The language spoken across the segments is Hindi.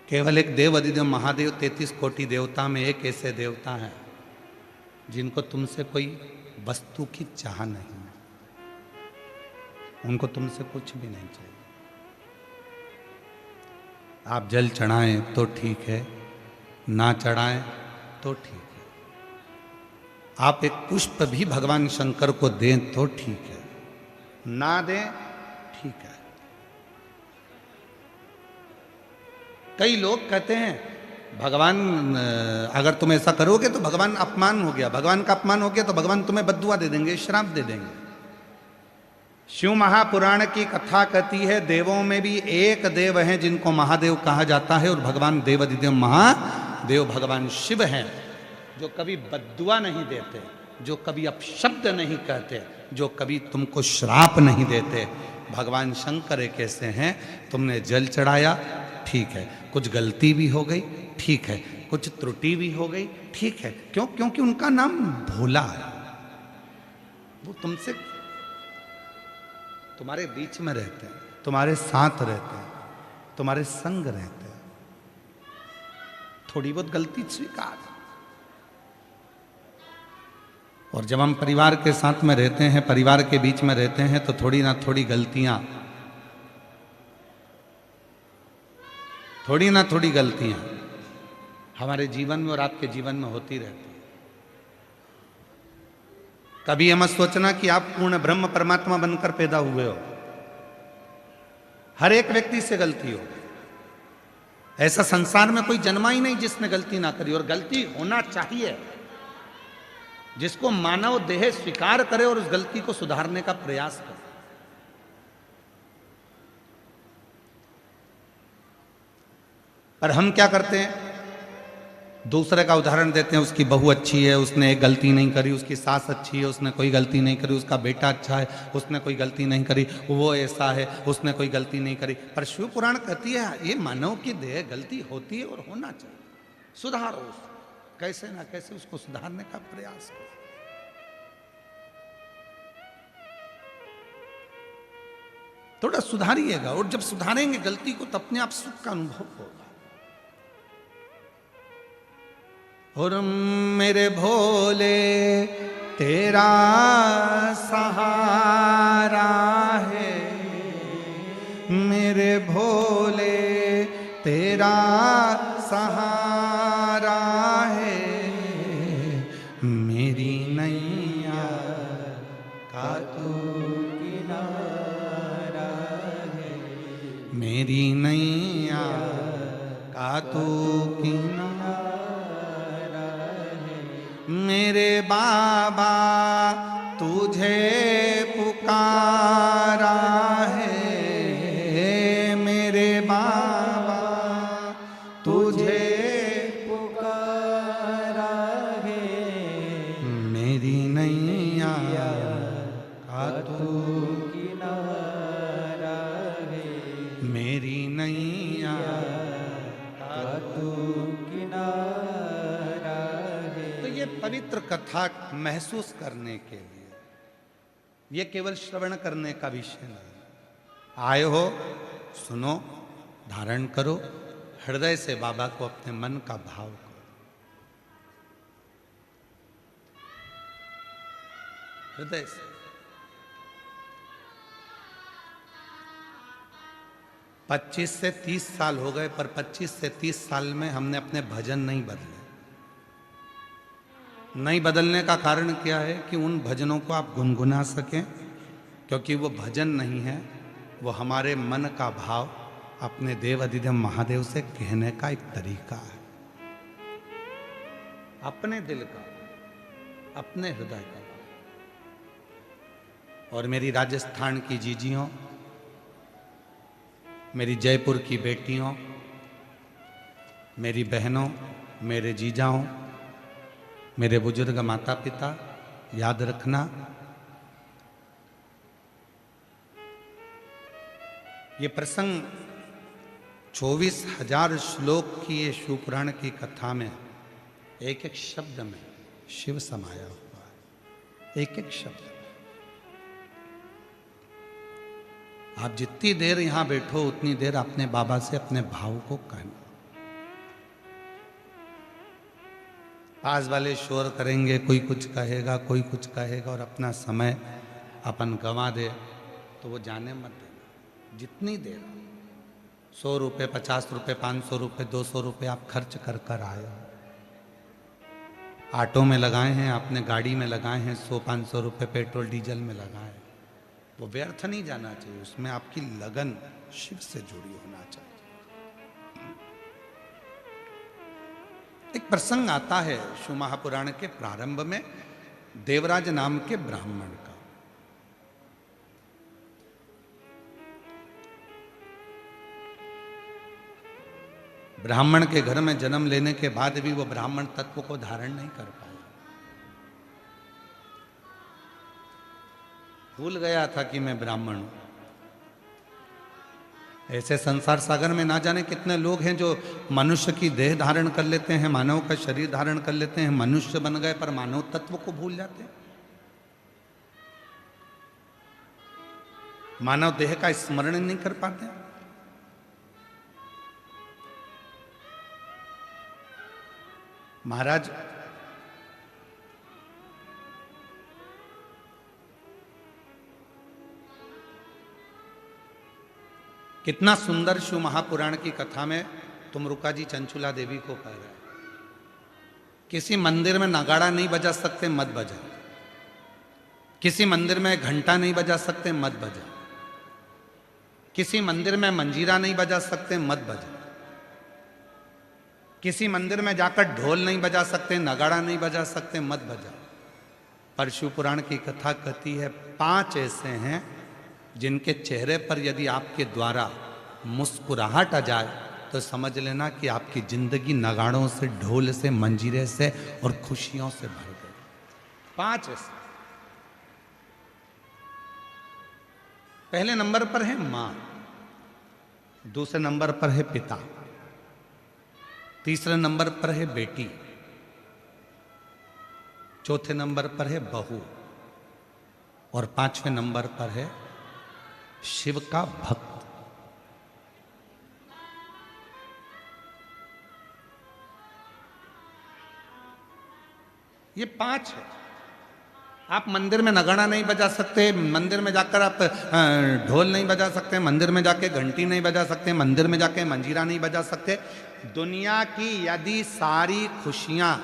केवल एक देव अधिदेव महादेव 33 कोटि देवता में एक ऐसे देवता हैं जिनको तुमसे कोई वस्तु की चाह नहीं है, उनको तुमसे कुछ भी नहीं चाहिए। आप जल चढ़ाएं तो ठीक है, ना चढ़ाएं तो ठीक है। आप एक पुष्प भी भगवान शंकर को दें तो ठीक है, ना दें ठीक है। कई लोग कहते हैं भगवान अगर तुम ऐसा करोगे तो भगवान अपमान हो गया, भगवान का अपमान हो गया तो भगवान तुम्हें बद्दुआ दे देंगे, श्राप दे देंगे। शिव महापुराण की कथा कहती है देवों में भी एक देव हैं जिनको महादेव कहा जाता है, और भगवान देवाधिदेव महादेव भगवान शिव हैं जो कभी बद्दुआ नहीं देते, जो कभी अपशब्द नहीं कहते, जो कभी तुमको श्राप नहीं देते। भगवान शंकर एक ऐसे हैं, तुमने जल चढ़ाया ठीक है, कुछ गलती भी हो गई ठीक है, कुछ त्रुटि भी हो गई ठीक है। क्यों? क्योंकि उनका नाम भोला है, वो तुमसे तुम्हारे बीच में रहते हैं, तुम्हारे साथ रहते हैं, तुम्हारे संग रहते हैं। थोड़ी बहुत गलती स्वीकार। और जब हम परिवार के साथ में रहते हैं, परिवार के बीच में रहते हैं, तो थोड़ी ना थोड़ी गलतियां हमारे जीवन में और आपके जीवन में होती रहती है। कभी ये मत सोचना कि आप पूर्ण ब्रह्म परमात्मा बनकर पैदा हुए हो। हर एक व्यक्ति से गलती हो। ऐसा संसार में कोई जन्मा ही नहीं जिसने गलती ना करी, और गलती होना चाहिए। जिसको मानव देह स्वीकार करे और उस गलती को सुधारने का प्रयास करे। पर हम क्या करते हैं, दूसरे का उदाहरण देते हैं, उसकी बहू अच्छी है, उसने एक गलती नहीं करी, उसकी सास अच्छी है, उसने कोई गलती नहीं करी, उसका बेटा अच्छा है, उसने कोई गलती नहीं करी, वो ऐसा है, उसने कोई गलती नहीं करी। पर शिव पुराण कहती है ये मानव की देह गलती होती है और होना चाहिए, सुधारो उसको, कैसे ना कैसे उसको सुधारने का प्रयास करो। थोड़ा सुधारिएगा, और जब सुधारेंगे गलती को तो अपने आप सुख का अनुभव होगा। और मेरे भोले तेरा सहारा है, मेरे भोले तेरा सहारा है, मेरी नैया का तू किनारा है, मेरी नैया का तू किनारा। मेरे बाबा तुझे पुकारा है, मेरे बाबा तुझे पुकारा है, मेरी नैया का तू किनारा है, मेरी नैया का तू किनारा। पवित्र कथा महसूस करने के लिए, ये केवल श्रवण करने का विषय नहीं। आए हो, सुनो, धारण करो, हृदय से बाबा को अपने मन का भाव करो। हृदय से 25 से 30 साल हो गए, पर 25 से 30 साल में हमने अपने भजन नहीं बदले। नहीं बदलने का कारण क्या है कि उन भजनों को आप गुनगुना सकें, क्योंकि वो भजन नहीं है, वो हमारे मन का भाव अपने देव अधिदेव महादेव से कहने का एक तरीका है, अपने दिल का, अपने हृदय का। और मेरी राजस्थान की जीजियों, मेरी जयपुर की बेटियों, मेरी बहनों, मेरे जीजाओं, मेरे बुजुर्ग माता पिता, याद रखना ये प्रसंग 24,000 श्लोक की ये शिव पुराण की कथा में एक एक शब्द में शिव समाया हुआ है, एक एक शब्द। आप जितनी देर यहां बैठो उतनी देर अपने बाबा से अपने भाव को कहना। पास वाले शोर करेंगे, कोई कुछ कहेगा, कोई कुछ कहेगा, और अपना समय अपन गंवा दे तो वो जाने मत देना। जितनी देर 100 रुपये, 50 रुपये, 500 रुपये, 200 रुपये आप खर्च कर कर आए हो, ऑटो में लगाए हैं आपने, गाड़ी में लगाए हैं, 100-500 रुपये पेट्रोल डीजल में लगाए, वो व्यर्थ नहीं जाना चाहिए। उसमें आपकी लगन शिव से जुड़ी होना चाहिए। एक प्रसंग आता है शिव महापुराण के प्रारंभ में देवराज नाम के ब्राह्मण का। ब्राह्मण के घर में जन्म लेने के बाद भी वो ब्राह्मण तत्व को धारण नहीं कर पाया। भूल गया था कि मैं ब्राह्मण हूं। ऐसे संसार सागर में ना जाने कितने लोग हैं जो मनुष्य की देह धारण कर लेते हैं, मानव का शरीर धारण कर लेते हैं, मनुष्य बन गए, पर मानव तत्व को भूल जाते हैं। मानव देह का स्मरण नहीं कर पाते। महाराज कितना सुंदर शिव महापुराण की कथा में तुमरुका जी चंचुला देवी को कह रहे हैं, किसी मंदिर में नगाड़ा नहीं बजा सकते, मत बजा। किसी मंदिर में घंटा नहीं बजा सकते, मत बजा। किसी मंदिर में मंजीरा नहीं बजा सकते, मत बजा। किसी मंदिर में जाकर ढोल नहीं बजा सकते, नगाड़ा नहीं बजा सकते, मत बजा। पर शिव पुराण की कथा कहती है 5 ऐसे हैं जिनके चेहरे पर यदि आपके द्वारा मुस्कुराहट आ जाए तो समझ लेना कि आपकी जिंदगी नगाड़ों से, ढोल से, मंजीरे से और खुशियों से भर गई। 5 ऐसे। पहले नंबर पर है मां, दूसरे नंबर पर है पिता, तीसरे नंबर पर है बेटी, चौथे नंबर पर है बहू, और 5वें नंबर पर है शिव का भक्त। ये 5 है। आप मंदिर में नगाड़ा नहीं बजा सकते, मंदिर में जाकर आप ढोल नहीं बजा सकते, मंदिर में जाके घंटी नहीं बजा सकते, मंदिर में जाके मंजीरा नहीं बजा सकते। दुनिया की यदि सारी खुशियां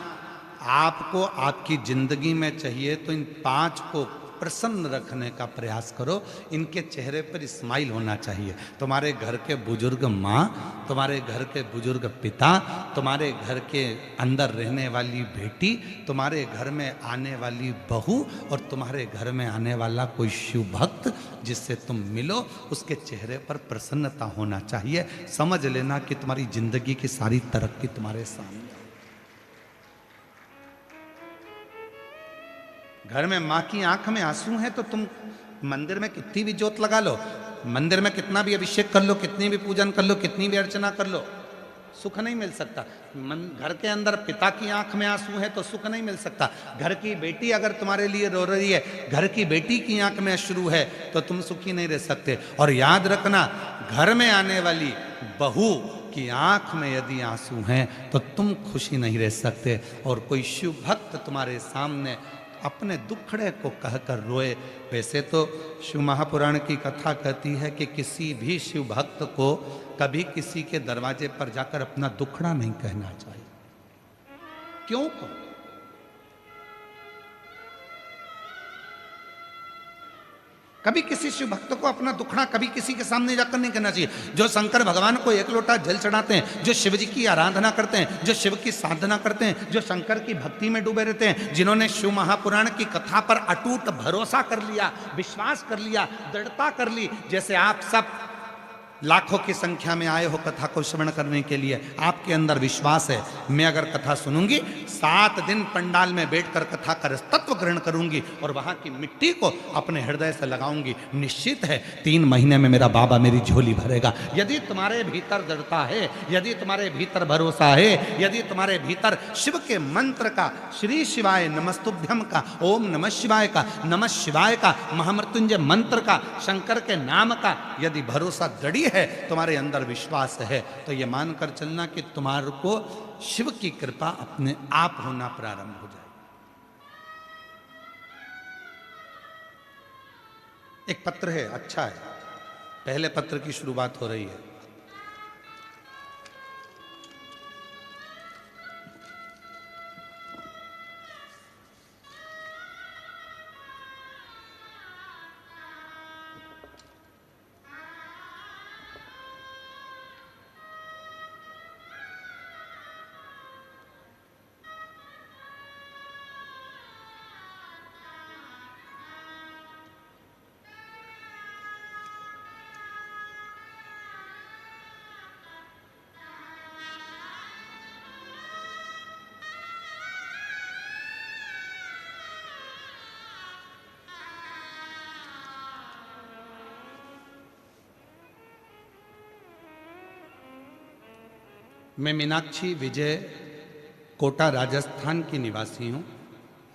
आपको आपकी जिंदगी में चाहिए तो इन 5 को प्रसन्न रखने का प्रयास करो। इनके चेहरे पर स्माइल होना चाहिए। तुम्हारे घर के बुजुर्ग माँ, तुम्हारे घर के बुजुर्ग पिता, तुम्हारे घर के अंदर रहने वाली बेटी, तुम्हारे घर में आने वाली बहू और तुम्हारे घर में आने वाला कोई शिव भक्त जिससे तुम मिलो, उसके चेहरे पर प्रसन्नता होना चाहिए। समझ लेना कि तुम्हारी जिंदगी की सारी तरक्की तुम्हारे सामने। घर में माँ की आंख में आंसू हैं तो तुम मंदिर में कितनी भी जोत लगा लो, मंदिर में कितना भी अभिषेक कर लो, कितनी भी पूजन कर लो, कितनी भी अर्चना कर लो, सुख नहीं मिल सकता। घर के अंदर पिता की आंख में आंसू है तो सुख नहीं मिल सकता। घर की बेटी अगर तुम्हारे लिए रो रही है, घर की बेटी की आंख में अश्रु है तो तुम सुखी नहीं रह सकते। और याद रखना, घर में आने वाली बहू की आंख में यदि आंसू हैं तो तुम खुशी नहीं रह सकते। और कोई शिव भक्त तुम्हारे सामने अपने दुखड़े को कहकर रोए। वैसे तो शिव महापुराण की कथा कहती है कि किसी भी शिव भक्त को कभी किसी के दरवाजे पर जाकर अपना दुखड़ा नहीं कहना चाहिए। क्यों कहो? कभी किसी शिव भक्त को अपना दुखड़ा कभी किसी के सामने जाकर नहीं कहना चाहिए। जो शंकर भगवान को 1 लोटा जल चढ़ाते हैं, जो शिव जी की आराधना करते हैं, जो शिव की साधना करते हैं, जो शंकर की भक्ति में डूबे रहते हैं, जिन्होंने शिव महापुराण की कथा पर अटूट भरोसा कर लिया, विश्वास कर लिया, दृढ़ता कर ली, जैसे आप सब लाखों की संख्या में आए हो कथा को श्रवण करने के लिए, आपके अंदर विश्वास है मैं अगर कथा सुनूंगी 7 दिन पंडाल में बैठकर कथा का तत्व ग्रहण करूंगी और वहां की मिट्टी को अपने हृदय से लगाऊंगी, निश्चित है 3 महीने में मेरा बाबा मेरी झोली भरेगा। यदि तुम्हारे भीतर दृढ़ता है, यदि तुम्हारे भीतर भरोसा है, यदि तुम्हारे भीतर शिव के मंत्र का, श्री शिवाय नमस्तुभ्यम का, ओम नमः शिवाय का, नमः शिवाय का, महामृत्युंजय मंत्र का, शंकर के नाम का यदि भरोसा दृढ़ है तुम्हारे अंदर विश्वास है तो ये मानकर चलना कि तुम्हारे को शिव की कृपा अपने आप होना प्रारंभ हो जाए। एक पत्र है, अच्छा है, पहले पत्र की शुरुआत हो रही है। मैं मीनाक्षी विजय कोटा राजस्थान की निवासी हूँ।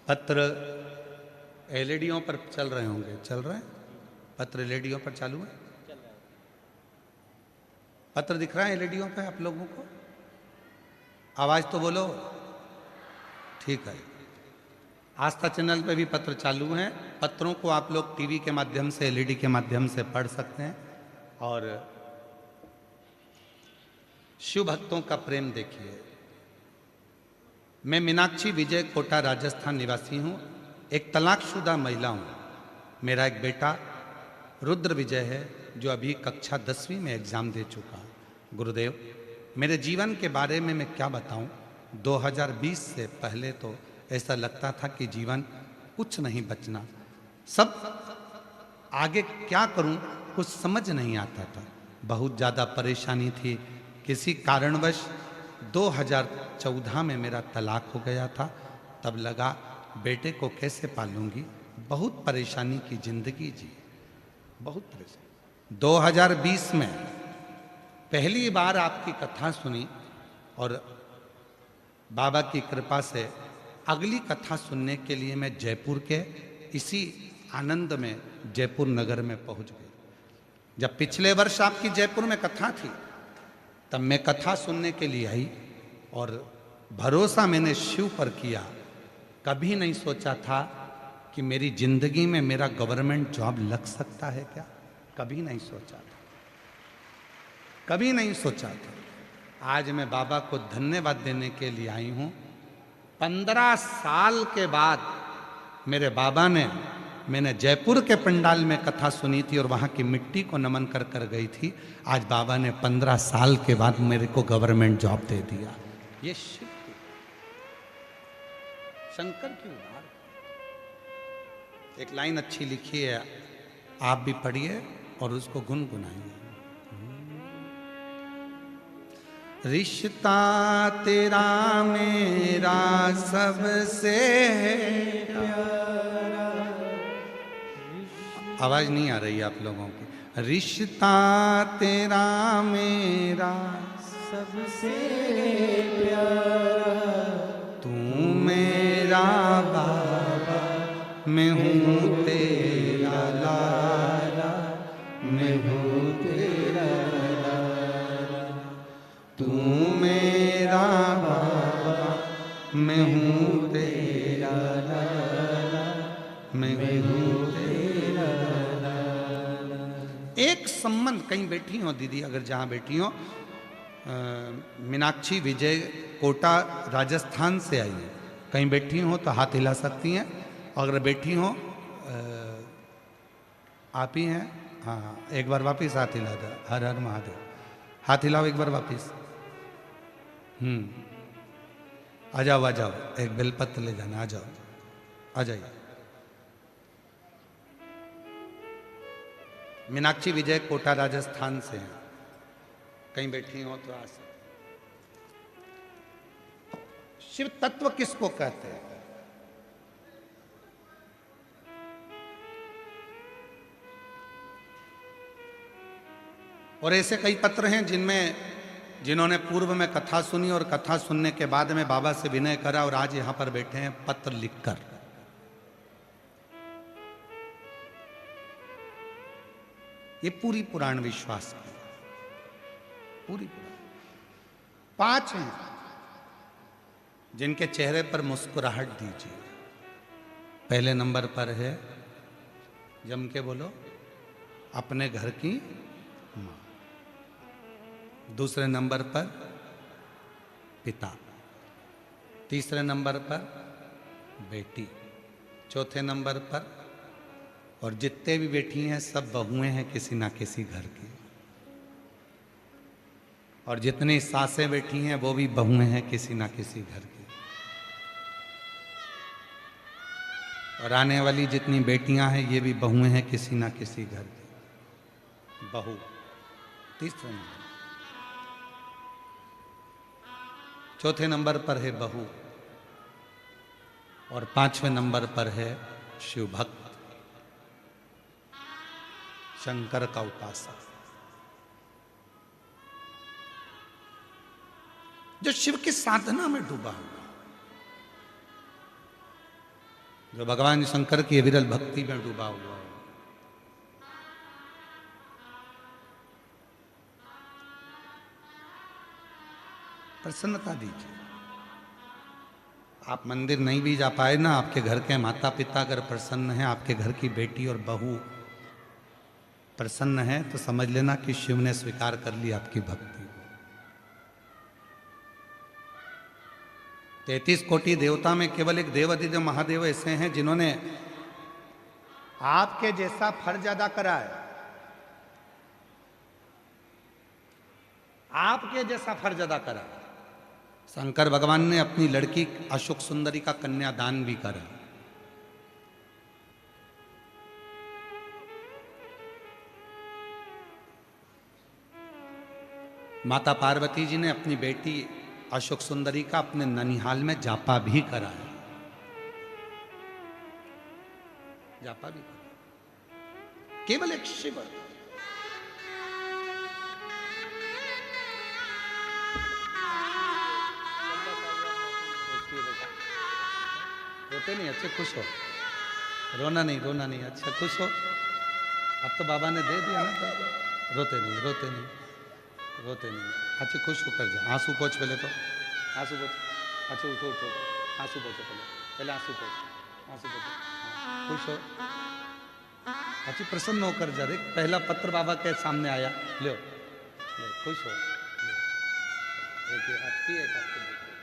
पत्र एलईडीओं पर चल रहे होंगे, चल रहे हैं पत्र एलईडीओं पर चालू है, पत्र दिख रहा है एलईडीओं पे आप लोगों को? आवाज तो बोलो, ठीक है। आस्था चैनल पे भी पत्र चालू हैं। पत्रों को आप लोग टीवी के माध्यम से, एलईडी के माध्यम से पढ़ सकते हैं और शिव भक्तों का प्रेम देखिए। मैं मीनाक्षी विजय कोटा राजस्थान निवासी हूँ, एक तलाकशुदा महिला हूँ। मेरा एक बेटा रुद्र विजय है जो अभी कक्षा 10वीं में एग्जाम दे चुका है। गुरुदेव, मेरे जीवन के बारे में मैं क्या बताऊं? 2020 से पहले तो ऐसा लगता था कि जीवन कुछ नहीं बचना, सब आगे क्या करूं कुछ समझ नहीं आता था। बहुत ज़्यादा परेशानी थी। किसी कारणवश 2014 में मेरा तलाक हो गया था। तब लगा बेटे को कैसे पालूंगी, बहुत परेशानी की जिंदगी जी, बहुत परेशानी। 2020 में पहली बार आपकी कथा सुनी और बाबा की कृपा से अगली कथा सुनने के लिए मैं जयपुर के इसी आनंद में जयपुर नगर में पहुंच गई। जब पिछले वर्ष आपकी जयपुर में कथा थी तब मैं कथा सुनने के लिए आई और भरोसा मैंने शिव पर किया। कभी नहीं सोचा था कि मेरी जिंदगी में मेरा गवर्नमेंट जॉब लग सकता है क्या, कभी नहीं सोचा था, कभी नहीं सोचा था। आज मैं बाबा को धन्यवाद देने के लिए आई हूँ। 15 साल के बाद मेरे बाबा ने, मैंने जयपुर के पंडाल में कथा सुनी थी और वहाँ की मिट्टी को नमन कर कर गई थी। आज बाबा ने 15 साल के बाद मेरे को गवर्नमेंट जॉब दे दिया। ये शिव की, शंकर की उदार। एक लाइन अच्छी लिखी है, आप भी पढ़िए और उसको गुनगुनाइए। रिश्ता तेरा मेरा सबसे प्यारा। आवाज नहीं आ रही आप लोगों की। रिश्ता तेरा मेरा सबसे प्यारा, तू मेरा बाबा, मैं हूँ तेरा लाला, मैं हूँ तेरा लाला। तू मेरा बाबा, मैं हूँ तेरा लाला, मैं हूँ तेरा लाला। एक संबंध, कहीं बैठी हो दीदी, अगर जहाँ बैठी हो, मीनाक्षी विजय कोटा राजस्थान से आई है, कहीं बैठी हो तो हाथ हिला सकती हैं। अगर बैठी हो, आप ही हैं, हाँ, एक बार वापिस हाथ हिला दो। हर हर महादेव, हाथ हिलाओ एक बार वापिस। आ जाओ आ जाओ, एक बेलपत्र ले जाना, आ जाओ, आ जाइए। मीनाक्षी विजय कोटा राजस्थान से हैं, कहीं बैठी हो तो आ सकते। शिव तत्व किसको कहते हैं? और ऐसे कई पत्र हैं जिन्होंने पूर्व में कथा सुनी और कथा सुनने के बाद में बाबा से विनय करा और आज यहां पर बैठे हैं पत्र लिखकर। ये पूरी पुराण विश्वास की। पूरी पुराण। 5 हैं जिनके चेहरे पर मुस्कुराहट दीजिए। पहले नंबर पर है, जम के बोलो, अपने घर की मां। दूसरे नंबर पर पिता। तीसरे नंबर पर बेटी। चौथे नंबर पर, और जितने भी बेटी हैं सब बहुएं हैं किसी ना किसी घर की, और जितनी सासें बैठी हैं वो भी बहुएं हैं किसी ना किसी घर की, और आने वाली जितनी बेटियां हैं ये भी बहुएं हैं किसी ना किसी घर की। बहू तीसरे नंबर। चौथे नंबर पर है बहू, और 5वें नंबर पर है शिव भक्त, शंकर का उपासक, जो शिव की साधना में डूबा हुआ, जो भगवान शंकर की विरल भक्ति में डूबा हुआ है। प्रसन्नता दीजिए। आप मंदिर नहीं भी जा पाए ना, आपके घर के माता पिता अगर प्रसन्न हैं, आपके घर की बेटी और बहू प्रसन्न है, तो समझ लेना कि शिव ने स्वीकार कर ली आपकी भक्ति को। 33 कोटि देवता में केवल एक देवाधिदेव महादेव ऐसे हैं जिन्होंने आपके जैसा फर्ज अदा करा है, आपके जैसा फर्ज अदा करा। शंकर भगवान ने अपनी लड़की अशोक सुंदरी का कन्यादान भी करा। माता पार्वती जी ने अपनी बेटी अशोक सुंदरी का अपने ननिहाल में जापा भी कराया। जापा भी कराया। केवल एक शिव। रोते नहीं, अच्छे खुश हो। रोना नहीं, रोना नहीं, अच्छा खुश हो। अब तो बाबा ने दे दिया ना, तो रोते नहीं, रोते नहीं, रोते नहीं। अच्छा खुश होकर जा। आंसू पोंछ पहले तो, आंसू पोंछ। अच्छा उठो उठो, आंसू पोंछो पहले, पहले आंसू पोंछ, आंसू पोंछो। खुश हो। अच्छी प्रसन्न होकर जा। देख पहला पत्र बाबा के सामने आया, लो लो, खुश हो। एक आपकी, एक आपको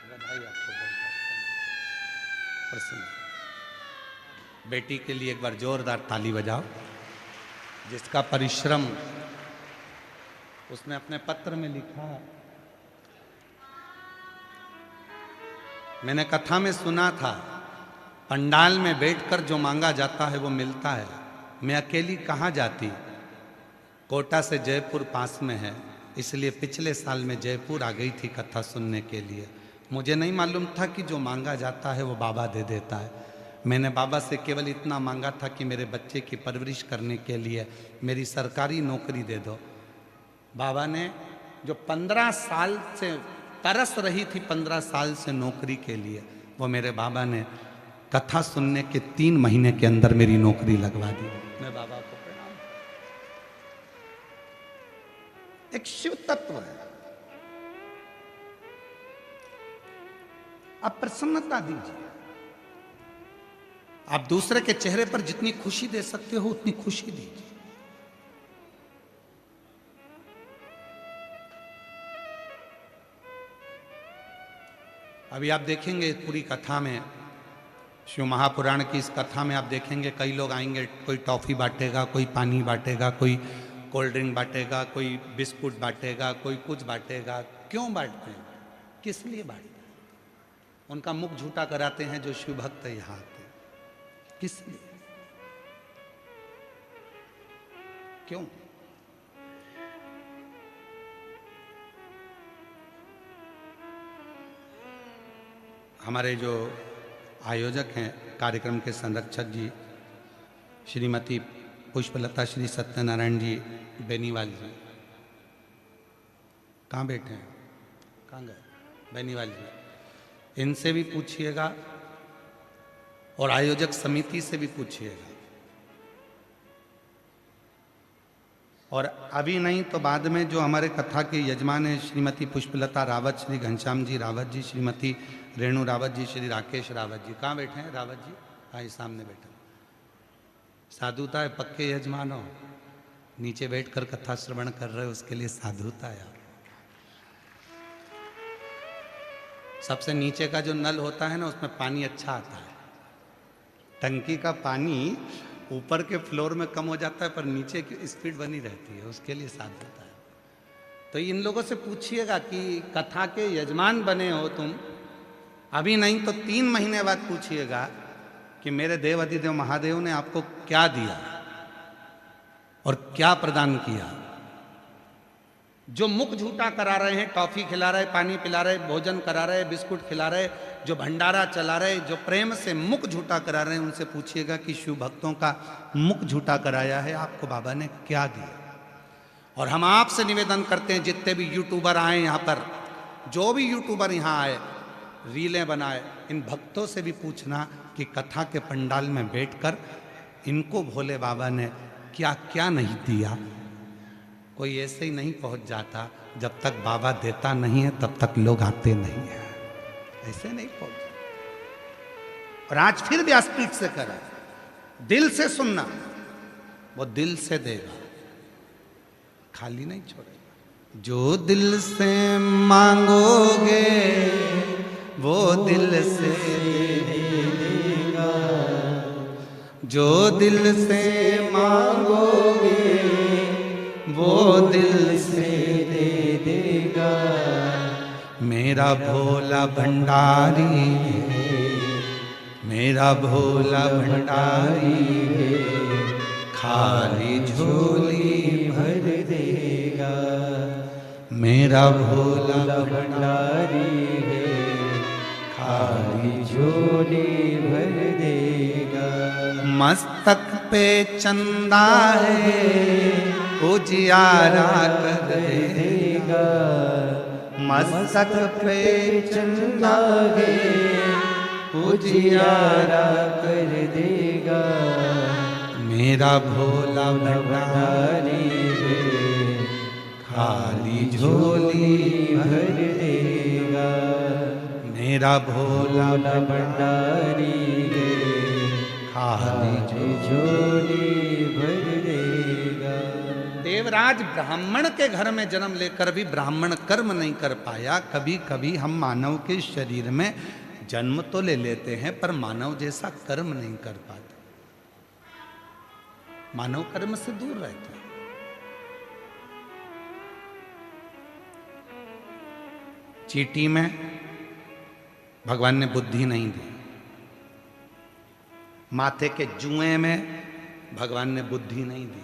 बधाई, आपको बहुत प्रसन्न। बेटी के लिए एक बार जोरदार ताली बजाओ, जिसका परिश्रम उसने अपने पत्र में लिखा। मैंने कथा में सुना था, पंडाल में बैठकर जो मांगा जाता है वो मिलता है। मैं अकेली कहाँ जाती, कोटा से जयपुर पास में है, इसलिए पिछले साल में जयपुर आ गई थी कथा सुनने के लिए। मुझे नहीं मालूम था कि जो मांगा जाता है वो बाबा दे देता है। मैंने बाबा से केवल इतना मांगा था कि मेरे बच्चे की परवरिश करने के लिए मेरी सरकारी नौकरी दे दो। बाबा ने जो 15 साल से तरस रही थी, 15 साल से नौकरी के लिए, वो मेरे बाबा ने कथा सुनने के 3 महीने के अंदर मेरी नौकरी लगवा दी। मैं बाबा को प्रणाम। एक शिव तत्व है। आप प्रसन्नता दीजिए। आप दूसरे के चेहरे पर जितनी खुशी दे सकते हो उतनी खुशी दीजिए। अभी आप देखेंगे पूरी कथा में, शिव महापुराण की इस कथा में आप देखेंगे कई लोग आएंगे, कोई टॉफी बांटेगा, कोई पानी बांटेगा, कोई कोल्ड ड्रिंक बांटेगा, कोई बिस्कुट बांटेगा, कोई कुछ बांटेगा। क्यों बांटते हैं, किस लिए बांटते हैं? उनका मुख झूठा कराते हैं जो शिव भक्त यहाँ आते हैं। किस लिए, क्यों? हमारे जो आयोजक हैं, कार्यक्रम के संरक्षक जी श्रीमती पुष्पलता श्री सत्यनारायण जी बेनीवाल जी, कहाँ बैठे हैं, कहाँ गए? बेनीवाल जी, इनसे भी पूछिएगा और आयोजक समिति से भी पूछिएगा। और अभी नहीं तो बाद में जो हमारे कथा के यजमान हैं श्रीमती पुष्पलता रावत, श्री घनश्याम जी रावत जी, श्रीमती रेणु रावत जी, श्री राकेश रावत जी, कहाँ बैठे हैं रावत जी? हाँ, ये सामने बैठे। साधुता है, पक्के यजमान हो, नीचे बैठकर कथा श्रवण कर रहे हो, उसके लिए साधुता है। सबसे नीचे का जो नल होता है ना, उसमें पानी अच्छा आता है। टंकी का पानी ऊपर के फ्लोर में कम हो जाता है, पर नीचे की स्पीड बनी रहती है, उसके लिए साधुता है। तो इन लोगों से पूछिएगा कि कथा के यजमान बने हो तुम, अभी नहीं तो 3 महीने बाद पूछिएगा कि मेरे देव अधिदेव महादेव ने आपको क्या दिया और क्या प्रदान किया। जो मुख झूठा करा रहे हैं, टॉफी खिला रहे, पानी पिला रहे, भोजन करा रहे, बिस्कुट खिला रहे, जो भंडारा चला रहे, जो प्रेम से मुख झूठा करा रहे हैं, उनसे पूछिएगा कि शिव भक्तों का मुख झूठा कराया है आपको बाबा ने क्या दिया। और हम आपसे निवेदन करते हैं, जितने भी यूट्यूबर आए यहाँ पर, जो भी यूट्यूबर यहाँ आए, रीलें बनाए, इन भक्तों से भी पूछना कि कथा के पंडाल में बैठकर इनको भोले बाबा ने क्या क्या नहीं दिया। कोई ऐसे ही नहीं पहुंच जाता, जब तक बाबा देता नहीं है तब तक लोग आते नहीं है, ऐसे नहीं पहुंच जाता। और आज फिर व्यासपीठ से करा, दिल से सुनना, वो दिल से देगा, खाली नहीं छोड़ेगा। जो दिल से मांगोगे वो दिल से देगा, जो दिल से मांगोगे वो दिल से दे देगा। मेरा भोला भंडारी है, मेरा भोला भंडारी है, खाली झोली भर देगा। मेरा भोला भंडारी है, खाली झोली भर देगा। मस्तक पे चंदा है, उजियारा कर देगा। मस्तक पे चंदा है, उजियारा कर देगा। मेरा भोला भंडारी है, खाली झोली भर देगा। मेरा भोला भंडारी है, खाली झोली भर देगा। देवराज ब्राह्मण के घर में जन्म लेकर भी ब्राह्मण कर्म नहीं कर पाया। कभी कभी हम मानव के शरीर में जन्म तो ले लेते हैं, पर मानव जैसा कर्म नहीं कर पाते। मानव कर्म से दूर रहते हैं। चींटी में भगवान ने बुद्धि नहीं दी, माथे के जुएं में भगवान ने बुद्धि नहीं दी,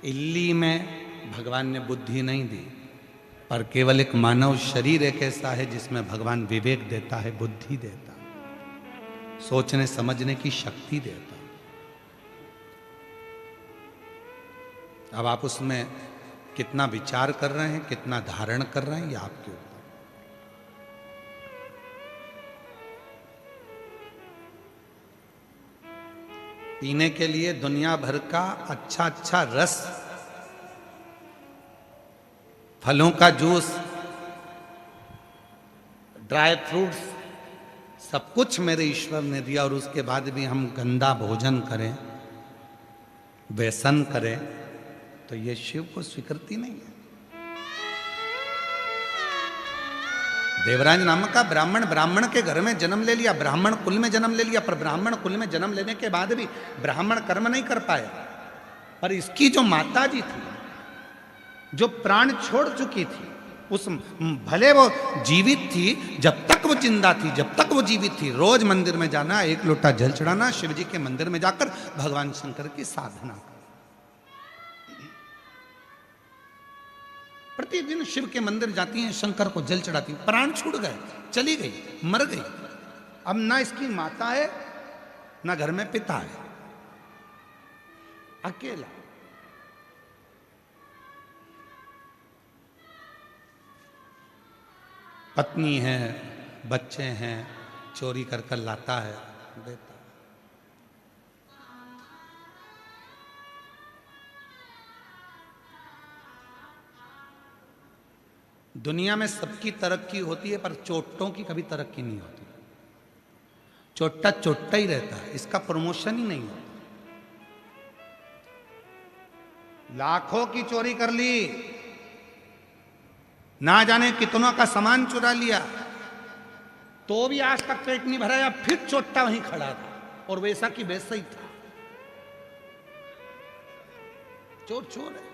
इल्ली में भगवान ने बुद्धि नहीं दी, पर केवल एक मानव शरीर एक ऐसा है जिसमें भगवान विवेक देता है, बुद्धि देता है, सोचने समझने की शक्ति देता है। अब आप उसमें कितना विचार कर रहे हैं, कितना धारण कर रहे हैं, ये आपके ऊपर। पीने के लिए दुनिया भर का अच्छा अच्छा रस, फलों का जूस, ड्राई फ्रूट्स, सब कुछ मेरे ईश्वर ने दिया, और उसके बाद भी हम गंदा भोजन करें, व्यसन करें, तो ये शिव को स्वीकृति नहीं है। देवराज नामक का ब्राह्मण के घर में जन्म ले लिया, ब्राह्मण कुल में जन्म ले लिया, पर ब्राह्मण कुल में जन्म लेने के बाद भी ब्राह्मण कर्म नहीं कर पाया। पर इसकी जो माता जी थी, जो प्राण छोड़ चुकी थी, उस भले वो जीवित थी, जब तक वो जिंदा थी, जब तक वो जीवित थी, रोज मंदिर में जाना, एक लोटा जल चढ़ाना, शिव जी के मंदिर में जाकर भगवान शंकर की साधना करना। प्रतिदिन शिव के मंदिर जाती हैं, शंकर को जल चढ़ाती हैं। प्राण छूट गए, चली गई, मर गई। अब ना इसकी माता है, ना घर में पिता है, अकेला। पत्नी है, बच्चे हैं, चोरी कर कर लाता है, देता। दुनिया में सबकी तरक्की होती है, पर चोट्टों की कभी तरक्की नहीं होती। चोट्टा चोट्टा ही रहता है, इसका प्रमोशन ही नहीं होता। लाखों की चोरी कर ली, ना जाने कितनों का सामान चुरा लिया, तो भी आज तक पेट नहीं भराया, फिर चोट्टा वहीं खड़ा था और वैसा की वैसा ही था। चोर चोर है।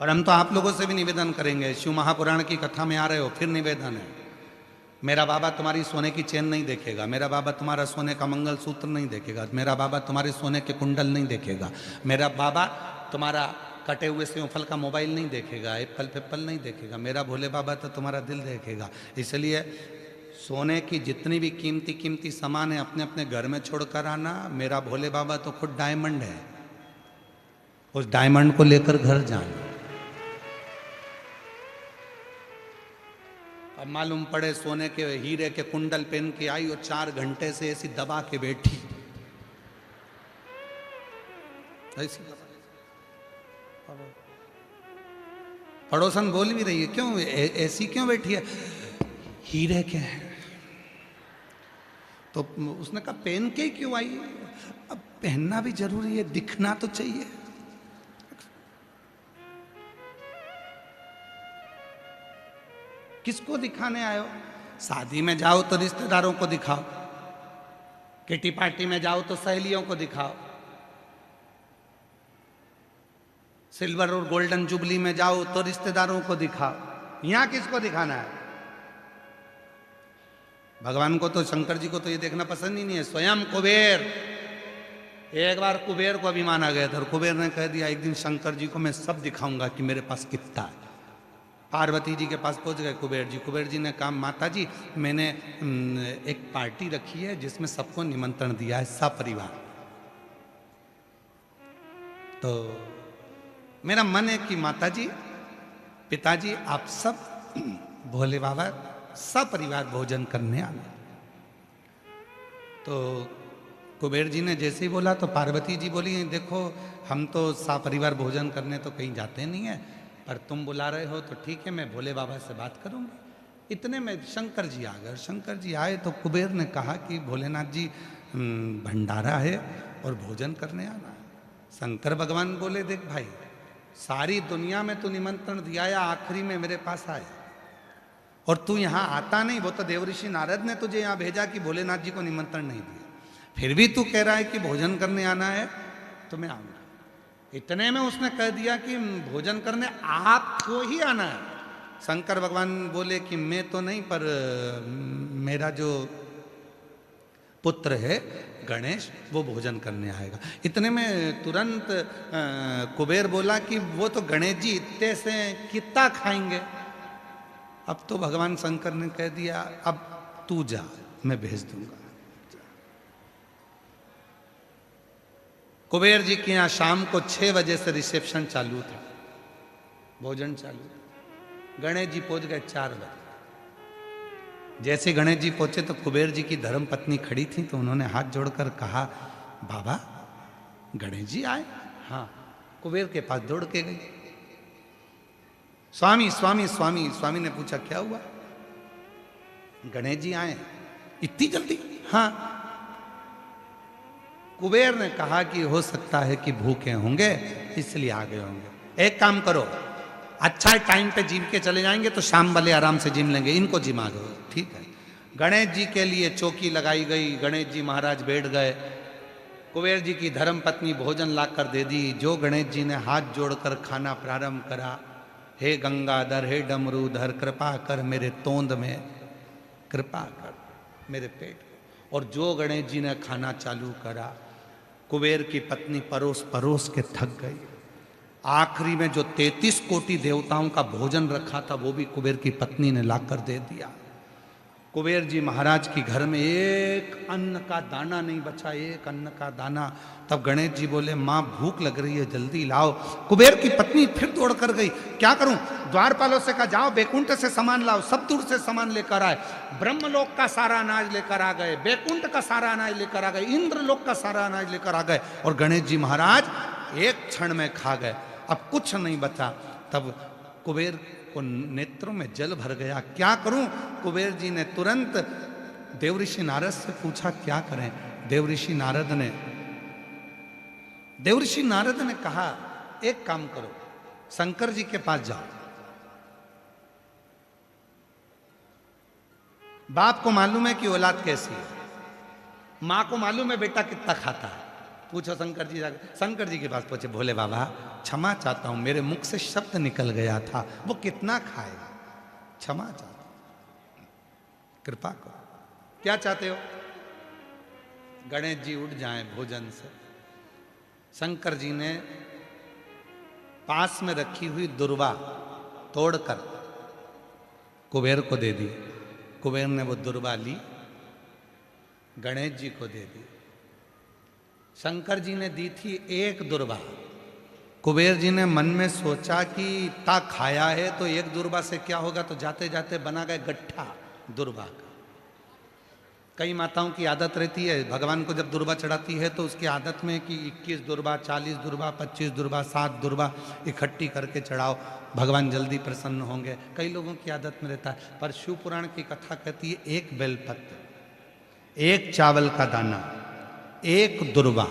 और हम तो आप लोगों से भी निवेदन करेंगे, शिव महापुराण की कथा में आ रहे हो, फिर निवेदन है, मेरा बाबा तुम्हारी सोने की चेन नहीं देखेगा, मेरा बाबा तुम्हारा सोने का मंगलसूत्र नहीं देखेगा, मेरा बाबा तुम्हारे सोने के कुंडल नहीं देखेगा, मेरा बाबा तुम्हारा कटे हुए सेवफल का मोबाइल नहीं देखेगा, एप्पल पेप्पल नहीं देखेगा, मेरा भोले बाबा तो तुम्हारा दिल देखेगा। इसलिए सोने की जितनी भी कीमती कीमती सामान है अपने अपने घर में छोड़कर आना। मेरा भोले बाबा तो खुद डायमंड है, उस डायमंड को लेकर घर जाना। अब मालूम पड़े सोने के हीरे के कुंडल पहन के आई और 4 घंटे से ऐसी दबा के बैठी, ऐसी पड़ोसन बोल भी रही है, क्यों ऐसी क्यों बैठी है? हीरे के हैं। तो उसने कहा पहन के क्यों आई? अब पहनना भी जरूरी है, दिखना तो चाहिए। किसको दिखाने आए हो? शादी में जाओ तो रिश्तेदारों को दिखाओ, किटी पार्टी में जाओ तो सहेलियों को दिखाओ, सिल्वर और गोल्डन जुबली में जाओ तो रिश्तेदारों को दिखाओ। यहां किसको दिखाना है? भगवान को तो, शंकर जी को तो ये देखना पसंद ही नहीं है। स्वयं कुबेर, एक बार कुबेर को अभिमान आ गया था और कुबेर ने कह दिया एक दिन शंकर जी को मैं सब दिखाऊंगा कि मेरे पास कितना है। पार्वती जी के पास पहुंच गए कुबेर जी। कुबेर जी ने कहा माता जी मैंने एक पार्टी रखी है जिसमें सबको निमंत्रण दिया है, सपरिवार। तो मेरा मन है कि माता जी, पिताजी, आप सब भोले बाबा सपरिवार भोजन करने आना। तो कुबेर जी ने जैसे ही बोला तो पार्वती जी बोली देखो हम तो सपरिवार भोजन करने तो कहीं जाते नहीं है, पर तुम बुला रहे हो तो ठीक है, मैं भोले बाबा से बात करूंगी। इतने में शंकर जी आ गए। शंकर जी आए तो कुबेर ने कहा कि भोलेनाथ जी भंडारा है और भोजन करने आना है। शंकर भगवान बोले देख भाई, सारी दुनिया में तू निमंत्रण दिया या आखिरी में मेरे पास आए और तू यहाँ आता नहीं। वो तो देवऋषि नारद ने तुझे यहाँ भेजा कि भोलेनाथ जी को निमंत्रण नहीं दिया, फिर भी तू कह रहा है कि भोजन करने आना है तो मैं आऊंगा। इतने में उसने कह दिया कि भोजन करने आपको ही आना है। शंकर भगवान बोले कि मैं तो नहीं, पर मेरा जो पुत्र है गणेश वो भोजन करने आएगा। इतने में तुरंत कुबेर बोला कि वो तो गणेश जी इतने से कितना खाएंगे। अब तो भगवान शंकर ने कह दिया अब तू जा, मैं भेज दूंगा। कुबेर जी के यहाँ शाम को 6 बजे से रिसेप्शन चालू था, भोजन चालू। गणेश जी पहुंच गए 4 बजे। जैसे गणेश जी पहुंचे तो कुबेर जी की धर्म पत्नी खड़ी थी, तो उन्होंने हाथ जोड़कर कहा बाबा गणेश जी आए? हाँ। कुबेर के पास दौड़ के गई। स्वामी स्वामी स्वामी। स्वामी ने पूछा क्या हुआ? गणेश जी आए इतनी जल्दी? हाँ। कुबेर ने कहा कि हो सकता है कि भूखे होंगे इसलिए आ गए होंगे। एक काम करो, अच्छा टाइम पे जिम के चले जाएंगे तो शाम वाले आराम से जिम लेंगे, इनको जिमा दो। ठीक है। गणेश जी के लिए चौकी लगाई गई। गणेश जी महाराज बैठ गए। कुबेर जी की धर्म पत्नी भोजन लाकर दे दी। जो गणेश जी ने हाथ जोड़कर खाना प्रारंभ करा, हे गंगाधर, हे डमरूधर, कृपा कर मेरे तोंद में, कृपा कर मेरे पेट। और जो गणेश जी ने खाना चालू करा, कुबेर की पत्नी परोस परोस के थक गई। आखिरी में जो 33 कोटि देवताओं का भोजन रखा था वो भी कुबेर की पत्नी ने लाकर दे दिया। कुबेर जी महाराज की घर में एक अन्न का दाना नहीं बचा, एक अन्न का दाना। तब गणेश जी बोले माँ भूख लग रही है, जल्दी लाओ। कुबेर की पत्नी फिर दौड़ कर गई। क्या करूं? द्वारपालों से कहा जाओ बैकुंठ से सामान लाओ। सब दूर से सामान लेकर आए। ब्रह्मलोक का सारा अनाज लेकर आ गए, बैकुंठ का सारा अनाज लेकर आ गए, इंद्रलोक का सारा अनाज लेकर आ गए और गणेश जी महाराज एक क्षण में खा गए। अब कुछ नहीं बचा। तब कुबेर को नेत्रों में जल भर गया। क्या करूं? कुबेर जी ने तुरंत देवऋषि नारद से पूछा क्या करें। देवऋषि नारद ने कहा एक काम करो, शंकर जी के पास जाओ। बाप को मालूम है कि औलाद कैसी है, मां को मालूम है बेटा कितना खाता है। पूछो शंकर जी जाकर। शंकर जी के पास पहुंचे, भोले बाबा क्षमा चाहता हूं, मेरे मुख से शब्द निकल गया था, वो कितना खाएगा, क्षमा चाहता हूं, कृपा करो। क्या चाहते हो? गणेश जी उठ जाएं भोजन से। शंकर जी ने पास में रखी हुई दुर्वा तोड़कर कुबेर को दे दी। कुबेर ने वो दुर्वा ली, गणेश जी को दे दी। शंकर जी ने दी थी एक दुर्वा। कुबेर जी ने मन में सोचा कि इतना खाया है तो एक दुर्वा से क्या होगा, तो जाते जाते बना गए गट्ठा दुर्वा का। कई माताओं की आदत रहती है, भगवान को जब दुर्वा चढ़ाती है तो उसकी आदत में कि 21 दुर्वा, 40 दुर्वा, 25 दुर्वा, 7 दुर्वा इकट्ठी करके चढ़ाओ, भगवान जल्दी प्रसन्न होंगे। कई लोगों की आदत में रहता है। पर शिव पुराण की कथा कहती है एक बेलपत्र, एक चावल का दाना, एक दुर्वा,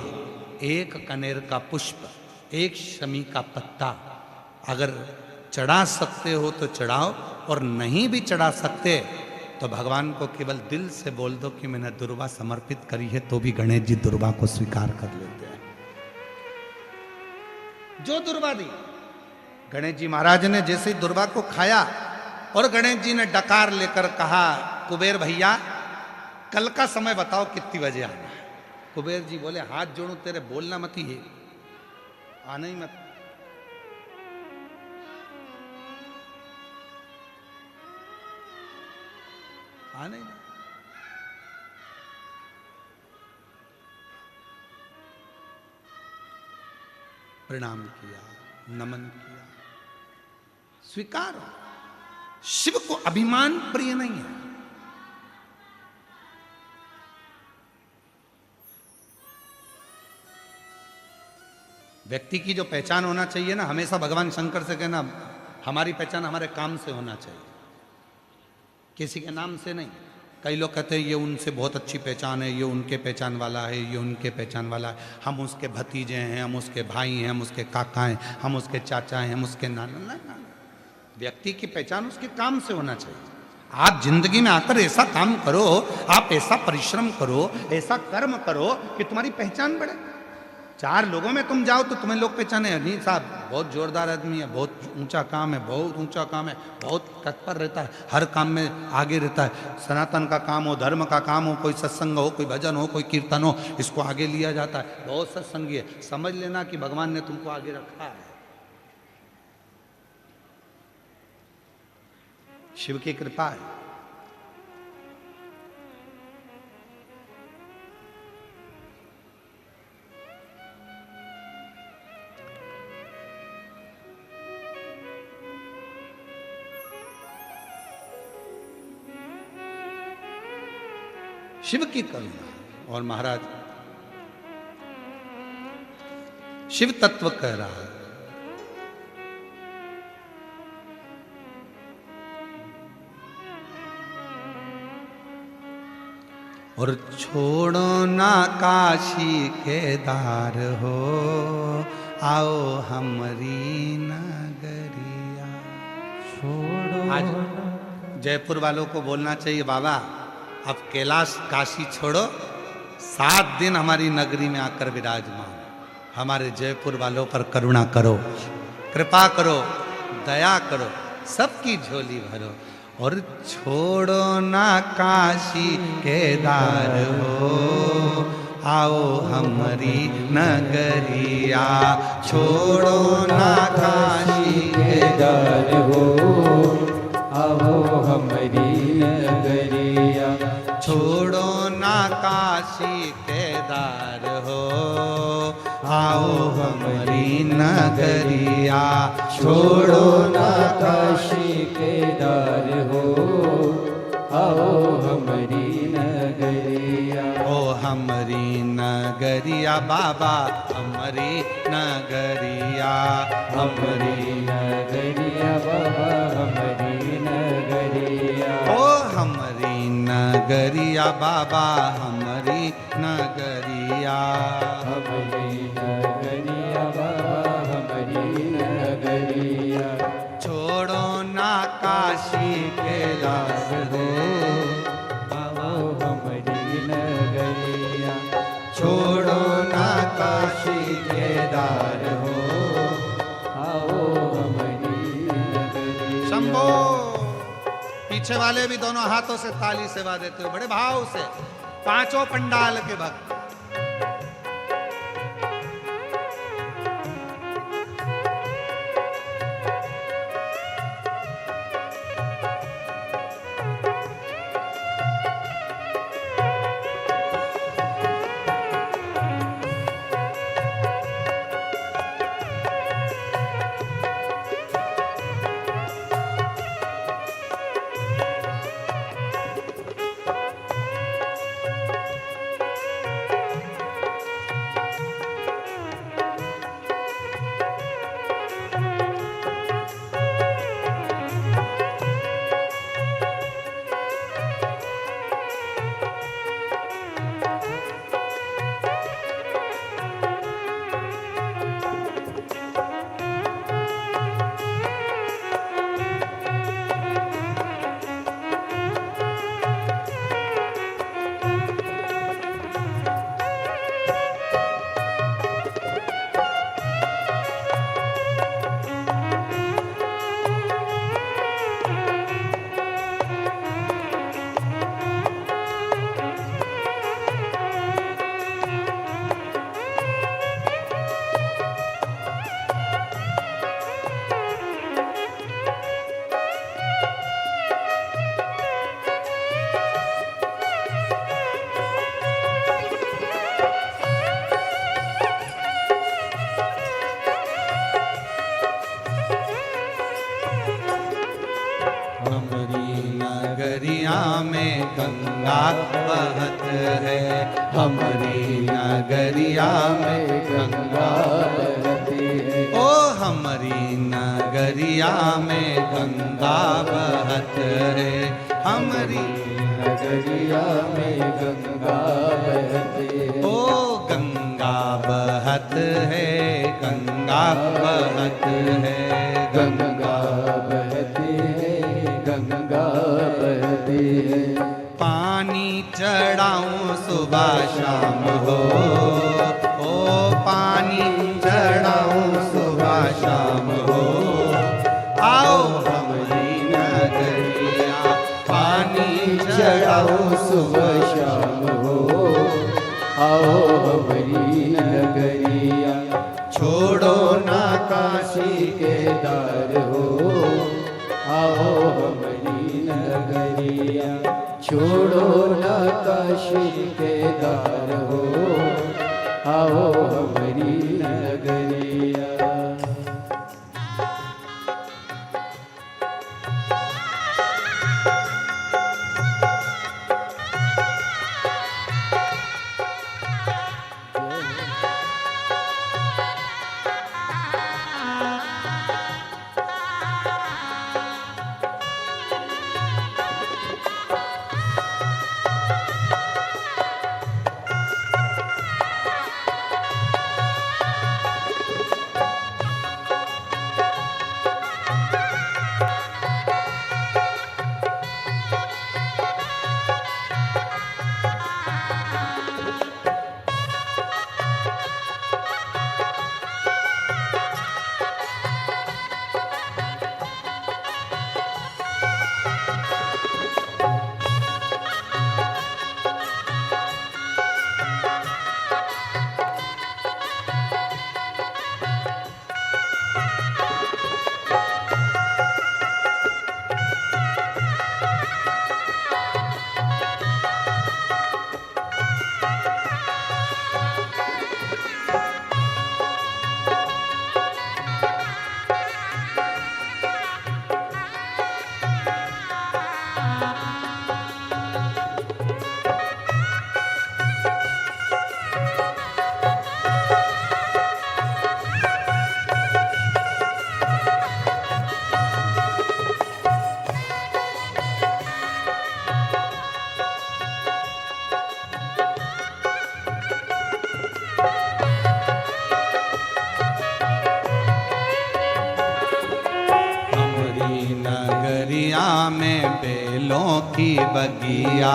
एक कनेर का पुष्प, एक शमी का पत्ता, अगर चढ़ा सकते हो तो चढ़ाओ, और नहीं भी चढ़ा सकते तो भगवान को केवल दिल से बोल दो कि मैंने दुर्वा समर्पित करी है, तो भी गणेश जी दुर्वा को स्वीकार कर लेते हैं। जो दुर्वा दी, गणेश जी महाराज ने जैसे ही दुर्वा को खाया और गणेश जी ने डकार लेकर कहा, कुबेर भैया कल का समय बताओ कितनी बजे आना है। कुबेर जी बोले, हाथ जोड़ू तेरे, बोलना मत ही, आना ही मत। आने नहीं। प्रणाम किया, नमन किया, स्वीकार हो। शिव को अभिमान प्रिय नहीं है। व्यक्ति की जो पहचान होना चाहिए ना, हमेशा भगवान शंकर से कहना हमारी पहचान हमारे काम से होना चाहिए, किसी के नाम से नहीं। कई लोग कहते हैं ये उनसे बहुत अच्छी पहचान है, ये उनके पहचान वाला है, ये उनके पहचान वाला है, हम उसके भतीजे हैं, हम उसके भाई हैं, हम उसके काका हैं, हम उसके चाचा हैं, हम उसके नाना। ना, व्यक्ति की पहचान उसके काम से होना चाहिए। आप जिंदगी में आकर ऐसा काम करो, आप ऐसा परिश्रम करो, ऐसा कर्म करो कि तुम्हारी पहचान बढ़े। 4 लोगों में तुम जाओ तो तुम्हें लोग पहचाने, नहीं साहब बहुत जोरदार आदमी है, बहुत ऊंचा काम है, बहुत ऊंचा काम है, बहुत तत्पर रहता है, हर काम में आगे रहता है। सनातन का काम हो, धर्म का काम हो, कोई सत्संग हो, कोई भजन हो, कोई कीर्तन हो, इसको आगे लिया जाता है, बहुत सत्संगी है। समझ लेना कि भगवान ने तुमको आगे रखा है। शिव की कृपा है। शिव की करुणा। और महाराज शिव तत्व कह रहा है, और छोड़ो ना काशी केदार हो, आओ हमारी नगरिया। छोड़ो। आज जयपुर वालों को बोलना चाहिए, बाबा अब कैलाश काशी छोड़ो, 7 दिन हमारी नगरी में आकर विराजमान, हमारे जयपुर वालों पर करुणा करो, कृपा करो, दया करो, सबकी झोली भरो। और छोड़ो ना काशी केदार हो, आओ हमारी नगरिया। छोड़ो ना काशी केदार हो, आओ हमारी नगरिया। छोड़ो ना काशी केदार हो, आओ हमारी नगरिया। छोड़ो ना काशी केदार हो, आओ हमारी नगरिया। ओ हमारी नगरिया बाबा, हमारी नगरिया, हमारी नगरिया बाबा। ओ हमारी नगरिया बाबा हमारी नगरिया, हमारी नगरिया बाबा हमारी नगरिया। छोड़ो ना काशी के दास हो, आओ हमारी नगरिया। छोड़ो ना काशी के दार हो, आओ हमारी नगरिया। शंभो। पीछे वाले भी दोनों हाथों से ताली सेवा देते हो बड़े भाव से, पांचों पंडाल के भक्त। नगरिया में गंगा बहत है, हमारी नगरिया में गंगा बहती है। ओ हमारी नगरिया में गंगा बहत है, हमारी नगरिया में गंगा बहती है। ओ गंगा बहत है, गंगा बहत है, गंगा बहती है, गंगा बहती है। पानी चढ़ाऊं सुबह शाम हो, ओ पानी चढ़ाऊं सुबह शाम हो, आओ हमारी नगरिया पानी चढ़ाऊं सुबह शाम हो, आओ हमारी नगरिया। छोड़ो ना काशी के दार हो, आओ हमारी नगरिया। छोड़ो ना काशी के दार हो, आओ हमारी नगरिया। में बेलों की बगिया,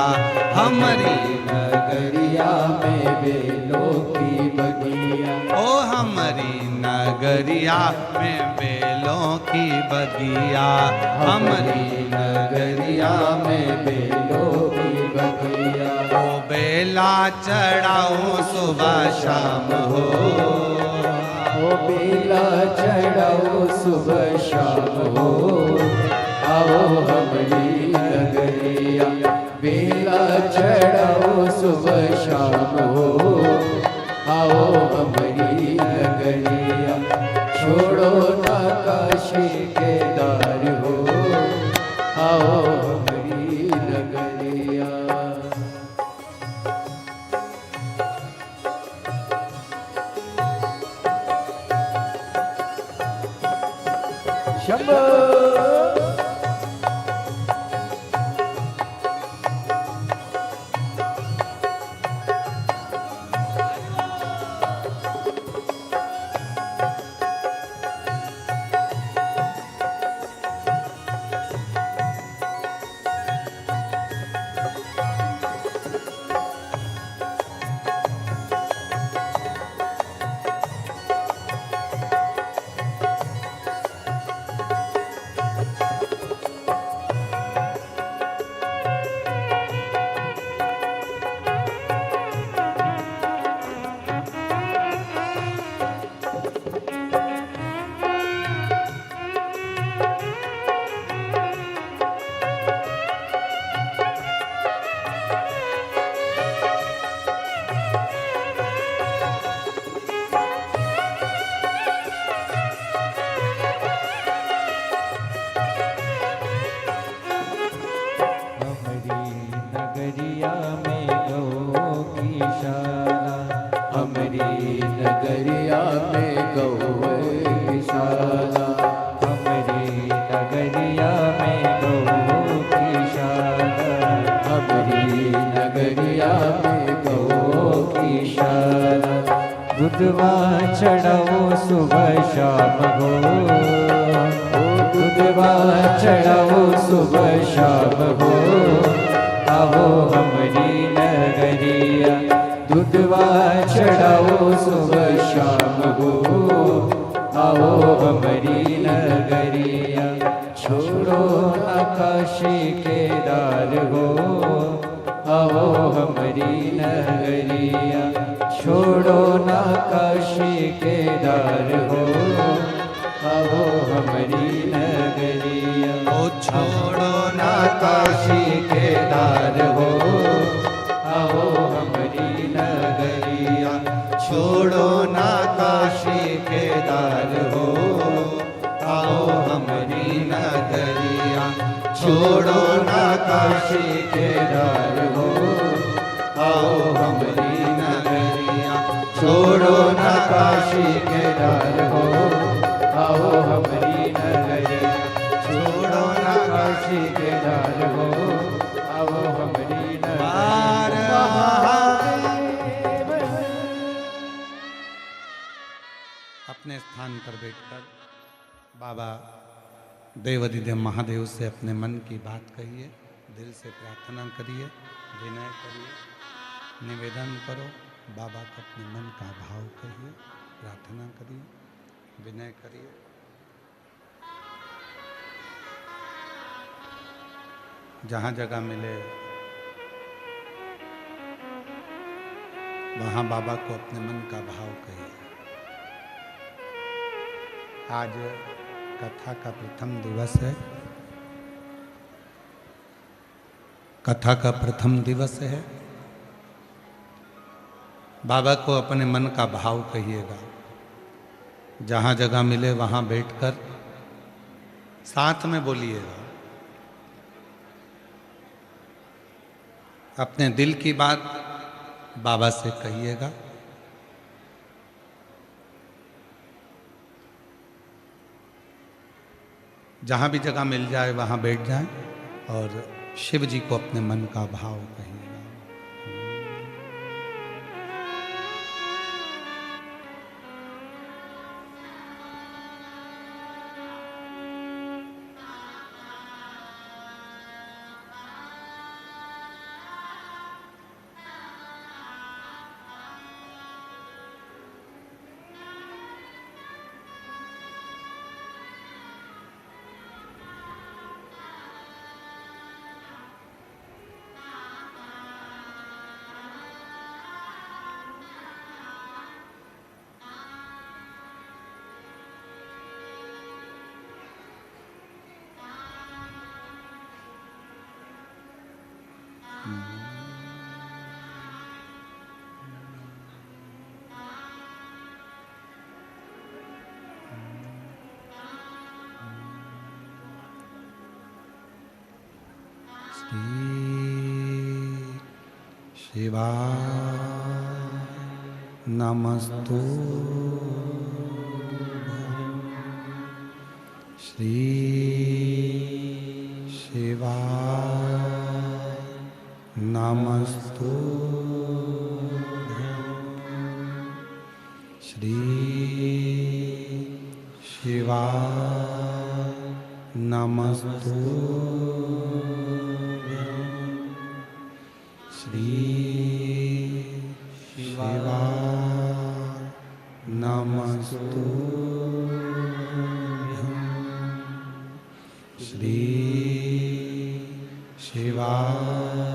हमारी नगरिया में बेलों की बगिया, ओ हमारी नगरिया में बेलों की बगिया, हमारी नगरिया में बेलों की बगिया। ओ बेला चढ़ाओ सुबह शाम हो, ओ बेला चढ़ाओ सुबह शाम हो, आओ हमारी नगरिया। बेला चढ़ाओ सुबह शाम हो, आओ हमारी नगरिया। छोड़ो ना काशी केदार हो, आओ हमारी नगरिया। शंभो दूधवा चढ़ाओ सुबह शाम हो, दूधवा चढ़ाओ सुबह शाम हो, आओ हमारी नगरिया। दूधवा चढ़ाओ सुबह शाम हो, आओ हमारी नगरिया। छोड़ो ना काशी केदार हो, आओ हमारी नगरिया। छोड़ो ना काशी केदार हो, आओ हमारी नगरिया। ओ छोड़ो ना काशी केदार हो, आओ हमारी नगरिया। छोड़ो ना काशी केदार हो, आओ हमारी नगरिया। छोड़ो ना काशी केदार हो, आओ हमारी नगरिया। छोड़ो ना काशी केदार हो, आओ हमारी नगरिया। छोड़ो ना काशी केदार हो, आओ हमारी नगरिया। अपने स्थान पर बैठकर बाबा देवाधिदेव महादेव से अपने मन की बात कहिए, दिल से प्रार्थना करिए, विनय करिए, निवेदन करो। बाबा को अपने मन का भाव कहिए, प्रार्थना करिए, विनय करिए। जहाँ जगह मिले वहाँ बाबा को अपने मन का भाव कहिए। आज कथा का प्रथम दिवस है। कथा का प्रथम दिवस है। बाबा को अपने मन का भाव कहिएगा। जहाँ जगह मिले वहाँ बैठकर साथ में बोलिएगा। अपने दिल की बात बाबा से कहिएगा। जहाँ भी जगह मिल जाए वहाँ बैठ जाएं और शिव जी को अपने मन का भाव कहिएगा। शिवाय नमस्तुभ्यं श्री शिवाय नमस्तुभ्यं श्री शिवाय नमस्तुभ्यं श्री शिवाय नमस्तुभ्यं श्री शिवाय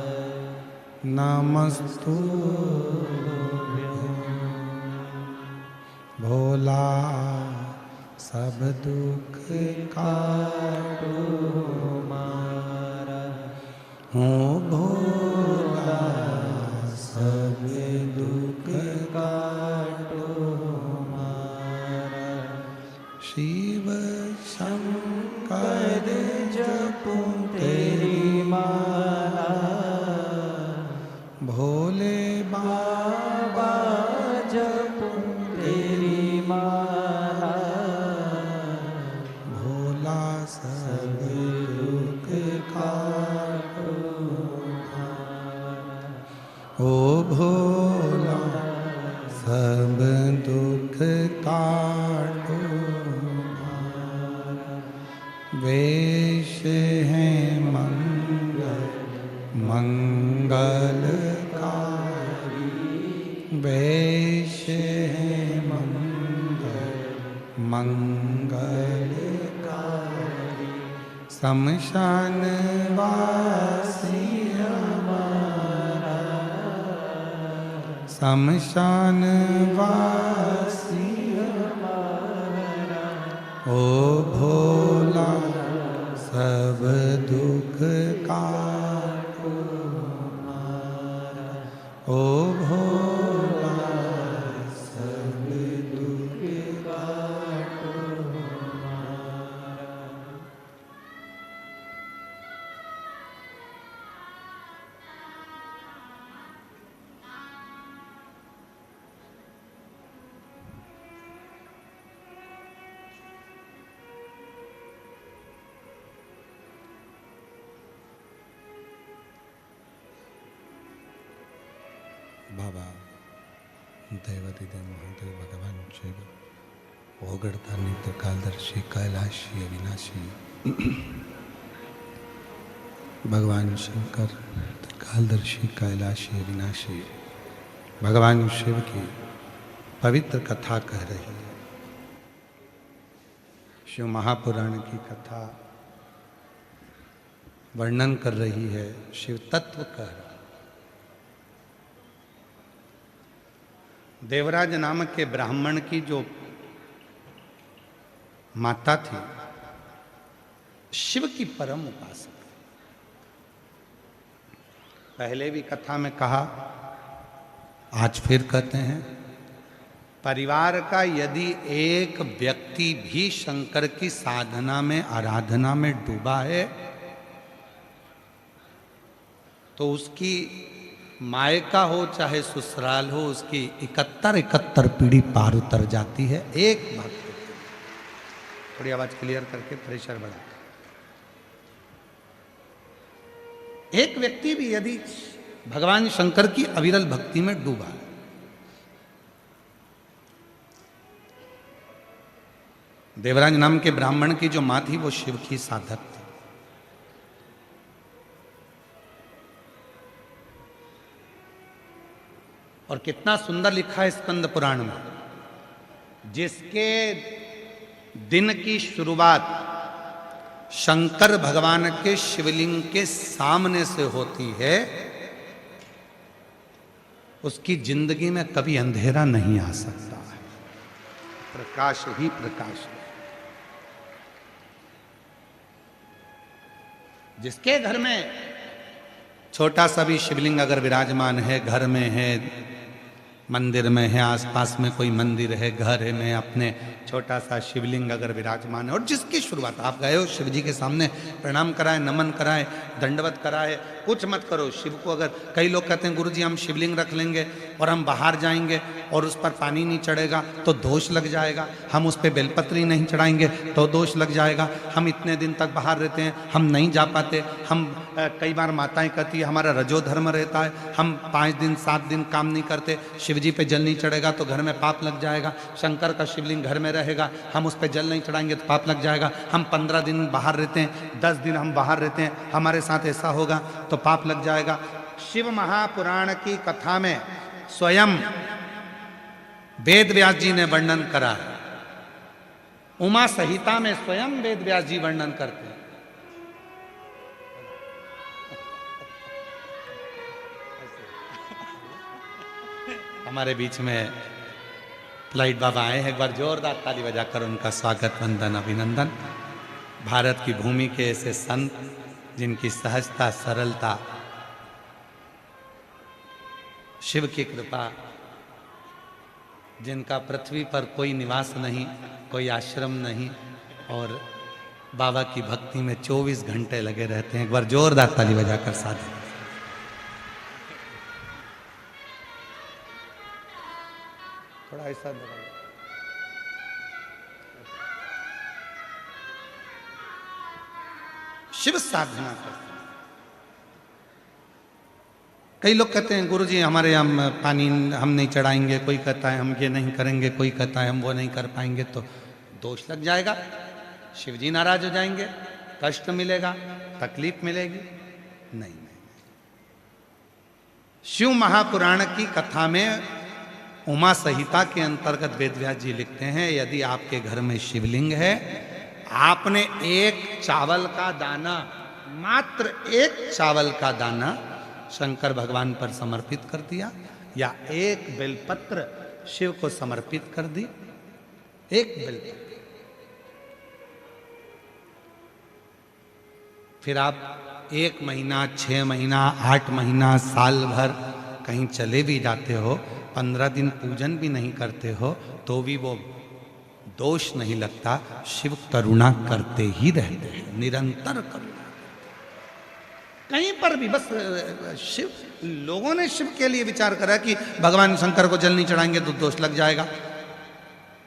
नमस्तुभ्यं भोला सब दुख काटो मारा हूँ भोला सब दुख काटो मारा शिव शंकर जपो तेरी माला भोले बाबा जपो तेरी माला भोला सब दुख काटो ओ भोला सब दुख काटो वेश है मंगलकारी वेश है मंगलकारी शमशान वासी हमारा शमशान वासी हमारा ओ भोला सब दुख काटो हमारा ओ भोला सब दुख काटो हमारा। बाबा दैवतिदेव महादेव भगवान शिव ओगड़ता नित्य कालदर्शी कैलाशी अविनाशी भगवान शंकर कालदर्शी कैलाशी अविनाशी भगवान शिव की पवित्र कथा कह रही है। शिव महापुराण की कथा वर्णन कर रही है, शिव तत्व कह रहा है। देवराज नामक के ब्राह्मण की जो माता थी शिव की परम उपासक। पहले भी कथा में कहा, आज फिर कहते हैं, परिवार का यदि एक व्यक्ति भी शंकर की साधना में आराधना में डूबा है तो उसकी मायका हो चाहे ससुराल हो, उसकी 71 पीढ़ी पार उतर जाती है। एक भक्त, थोड़ी आवाज क्लियर करके प्रेशर बढ़ा। एक व्यक्ति भी यदि भगवान शंकर की अविरल भक्ति में डूबा है, देवराज नाम के ब्राह्मण की जो मां थी वो शिव की साधक थी। और कितना सुंदर लिखा है स्कंद पुराण में, जिसके दिन की शुरुआत शंकर भगवान के शिवलिंग के सामने से होती है, उसकी जिंदगी में कभी अंधेरा नहीं आ सकता है, प्रकाश ही प्रकाश है। जिसके घर में छोटा सा भी शिवलिंग अगर विराजमान है, घर में है, मंदिर में है, आसपास में कोई मंदिर है, घर है में अपने छोटा सा शिवलिंग अगर विराजमान है, और जिसकी शुरुआत आप गए हो शिव जी के सामने प्रणाम कराए, नमन कराए, दंडवत कराए, कुछ मत करो शिव को। अगर कई लोग कहते हैं गुरु जी हम शिवलिंग रख लेंगे और हम बाहर जाएंगे और उस पर पानी नहीं चढ़ेगा तो दोष लग जाएगा, हम उस पर बेलपत्री नहीं चढ़ाएंगे तो दोष लग जाएगा, हम इतने दिन तक बाहर रहते हैं, हम नहीं जा पाते, हम कई बार माताएं कहती है हमारा रजो धर्म रहता है, हम 5 दिन 7 दिन काम नहीं करते, शिव जी पे जल नहीं चढ़ेगा तो घर में पाप लग जाएगा, शंकर का शिवलिंग घर में रहेगा, हम उस पर जल नहीं चढ़ाएंगे तो पाप लग जाएगा, हम 15 दिन बाहर रहते हैं, 10 दिन हम बाहर रहते हैं, हमारे साथ ऐसा होगा तो पाप लग जाएगा। शिव महापुराण की कथा में स्वयं वेद व्यास जी ने वर्णन करा है, उमा संहिता में स्वयं वेद व्यास जी वर्णन करते हैं। हमारे बीच में फ्लाइट बाबा आए हैं, एक बार जोरदार ताली बजाकर उनका स्वागत, वंदन, अभिनंदन। भारत की भूमि के ऐसे संत जिनकी सहजता, सरलता, शिव की कृपा, जिनका पृथ्वी पर कोई निवास नहीं, कोई आश्रम नहीं, और बाबा की भक्ति में 24 घंटे लगे रहते हैं। एक बार जोरदार ताली बजाकर साथ। थोड़ा ऐसा शिव साधना करते हैं। कई लोग कहते हैं गुरु जी हमारे यहाँ पानी हम नहीं चढ़ाएंगे, कोई कहता है हम ये नहीं करेंगे, कोई कहता है हम वो नहीं कर पाएंगे तो दोष लग जाएगा, शिव जी नाराज हो जाएंगे, कष्ट मिलेगा, तकलीफ मिलेगी। नहीं, शिव महापुराण की कथा में उमा संहिता के अंतर्गत वेदव्यास जी लिखते हैं, यदि आपके घर में शिवलिंग है, आपने एक चावल का दाना, मात्र एक चावल का दाना शंकर भगवान पर समर्पित कर दिया, या एक बेलपत्र शिव को समर्पित कर दी, एक बेलपत्र, फिर आप 1 महीना, 6 महीना, 8 महीना, साल भर कहीं चले भी जाते हो, 15 दिन पूजन भी नहीं करते हो तो भी वो दोष नहीं लगता। शिव करुणा करते ही रहते हैं, निरंतर करुणा। कहीं पर भी बस शिव, लोगों ने शिव के लिए विचार करा कि भगवान शंकर को जल नहीं चढ़ाएंगे तो दोष लग जाएगा।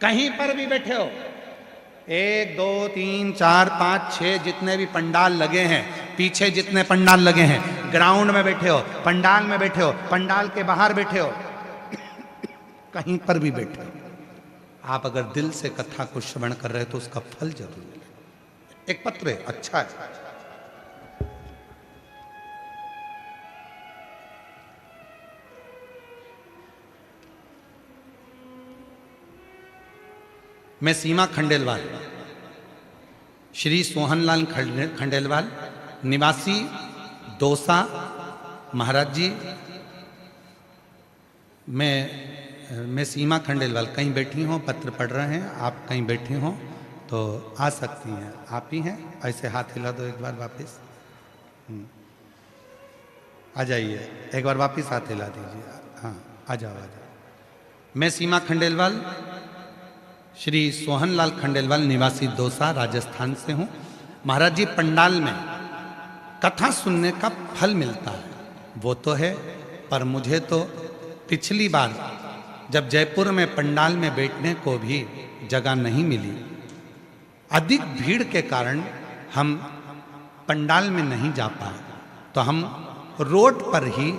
कहीं पर भी बैठे हो, 1 2 3 4 5 6 जितने भी पंडाल लगे हैं, पीछे जितने पंडाल लगे हैं, ग्राउंड में बैठे हो, पंडाल में बैठे हो, पंडाल के बाहर बैठे हो, कहीं पर भी बैठे हो, आप अगर दिल से कथा को श्रवण कर रहे हो तो उसका फल जरूर मिलेगा। एक पत्र है, अच्छा है। मैं सीमा खंडेलवाल, श्री सोहनलाल खंडेलवाल, निवासी दौसा, महाराज जी, मैं सीमा खंडेलवाल, कहीं बैठी हों, पत्र पढ़ रहे हैं, आप कहीं बैठी हों तो आ सकती हैं, आप ही हैं, ऐसे हाथ हिला दो एक बार वापस, आ जाइए, एक बार वापस हाथ हिला दीजिए, हाँ आ जाओ आ जाओ। मैं सीमा खंडेलवाल, श्री सोहनलाल खंडेलवाल, निवासी दौसा, राजस्थान से हूँ। महाराज जी, पंडाल में कथा सुनने का फल मिलता है वो तो है, पर मुझे तो पिछली बार जब जयपुर में पंडाल में बैठने को भी जगह नहीं मिली, अधिक भीड़ के कारण हम पंडाल में नहीं जा पाए, तो हम रोड पर ही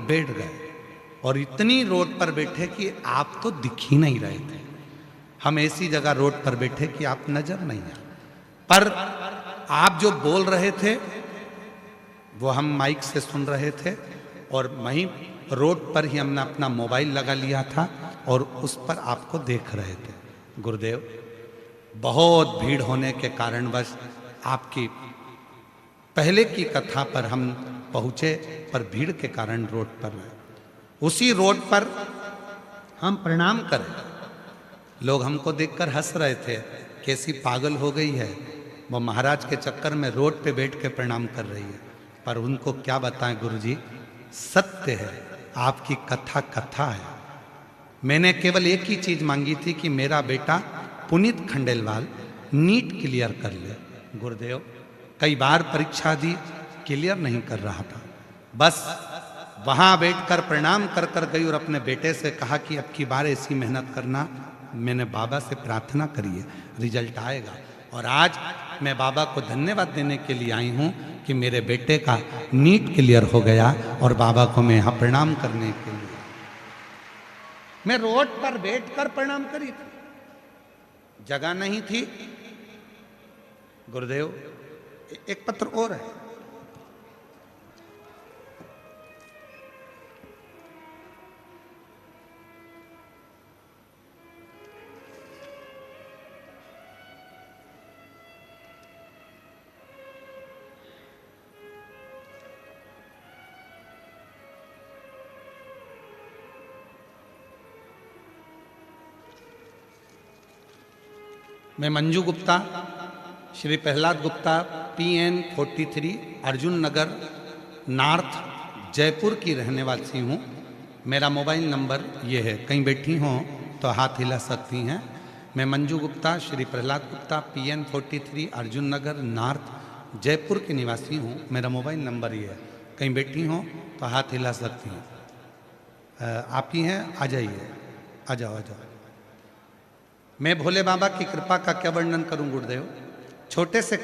बैठ गए, और इतनी रोड पर बैठे कि आप तो दिख ही नहीं रहे थे। हम ऐसी जगह रोड पर बैठे कि आप नजर नहीं आए, पर आप जो बोल रहे थे वो हम माइक से सुन रहे थे, और वहीं रोड पर ही हमने अपना मोबाइल लगा लिया था और उस पर आपको देख रहे थे। गुरुदेव, बहुत भीड़ होने के कारण बस आपकी पहले की कथा पर हम पहुँचे, पर भीड़ के कारण रोड पर उसी रोड पर हम प्रणाम करें, लोग हमको देखकर हंस रहे थे, कैसी पागल हो गई है, वो महाराज के चक्कर में रोड पे बैठ के प्रणाम कर रही है। पर उनको क्या बताएं गुरुजी, सत्य है, आपकी कथा कथा है। मैंने केवल एक ही चीज मांगी थी कि मेरा बेटा पुनीत खंडेलवाल नीट क्लियर कर ले। गुरुदेव कई बार परीक्षा दी, क्लियर नहीं कर रहा था। बस वहां बैठकर प्रणाम कर कर गई और अपने बेटे से कहा कि अब की बार ऐसी मेहनत करना। मैंने बाबा से प्रार्थना करी है, रिजल्ट आएगा। और आज मैं बाबा को धन्यवाद देने के लिए आई हूं कि मेरे बेटे का नीट क्लियर हो गया और बाबा को मैं यहां प्रणाम करने के लिए, मैं रोड पर बैठकर प्रणाम करी थी, जगह नहीं थी। गुरुदेव एक पत्र और है, मैं मंजू गुप्ता, श्री प्रहलाद गुप्ता, PN 43, अर्जुन नगर नॉर्थ, जयपुर की रहने वाली हूँ। मेरा मोबाइल नंबर ये है, कहीं बैठी हों तो हाथ हिला सकती हैं। मैं मंजू गुप्ता, श्री प्रहलाद गुप्ता, PN 43, अर्जुन नगर नॉर्थ, जयपुर की निवासी हूँ। मेरा मोबाइल नंबर ये है, कहीं बैठी हों तो हाथ हिला सकती हैं। आप ही हैं, आ जाइए, आ जाओ आ जाओ। मैं भोले बाबा की कृपा का क्या वर्णन करूं गुरुदेव, छोटे से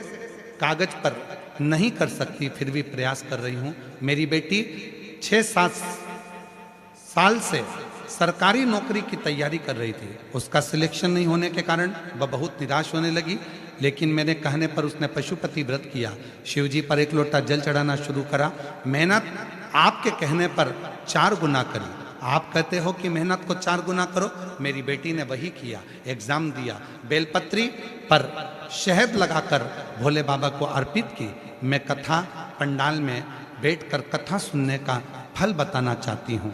कागज पर नहीं कर सकती, फिर भी प्रयास कर रही हूं। मेरी बेटी 6-7 साल से सरकारी नौकरी की तैयारी कर रही थी। उसका सिलेक्शन नहीं होने के कारण वह बहुत निराश होने लगी, लेकिन मेरे कहने पर उसने पशुपति व्रत किया, शिव जी पर 1 लोटा जल चढ़ाना शुरू करा। मेहनत आपके कहने पर 4 गुना करी। आप कहते हो कि मेहनत को 4 गुना करो, मेरी बेटी ने वही किया। एग्जाम दिया, बेलपत्री पर शहद लगाकर भोले बाबा को अर्पित की। मैं कथा पंडाल में बैठकर कथा सुनने का फल बताना चाहती हूँ।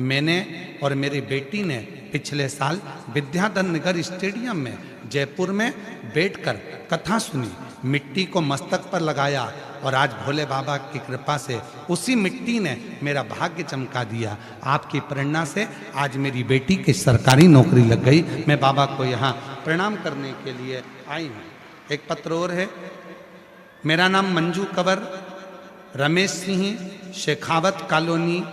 मैंने और मेरी बेटी ने पिछले साल विद्याधर नगर स्टेडियम में जयपुर में बैठकर कथा सुनी, मिट्टी को मस्तक पर लगाया और आज भोले बाबा की कृपा से उसी मिट्टी ने मेरा भाग्य चमका दिया। आपकी प्रेरणा से आज मेरी बेटी की सरकारी नौकरी लग गई। मैं बाबा को यहाँ प्रणाम करने के लिए आई हूँ। एक पत्र और है, मेरा नाम मंजू कंवर, रमेश सिंह, शेखावत कॉलोनी,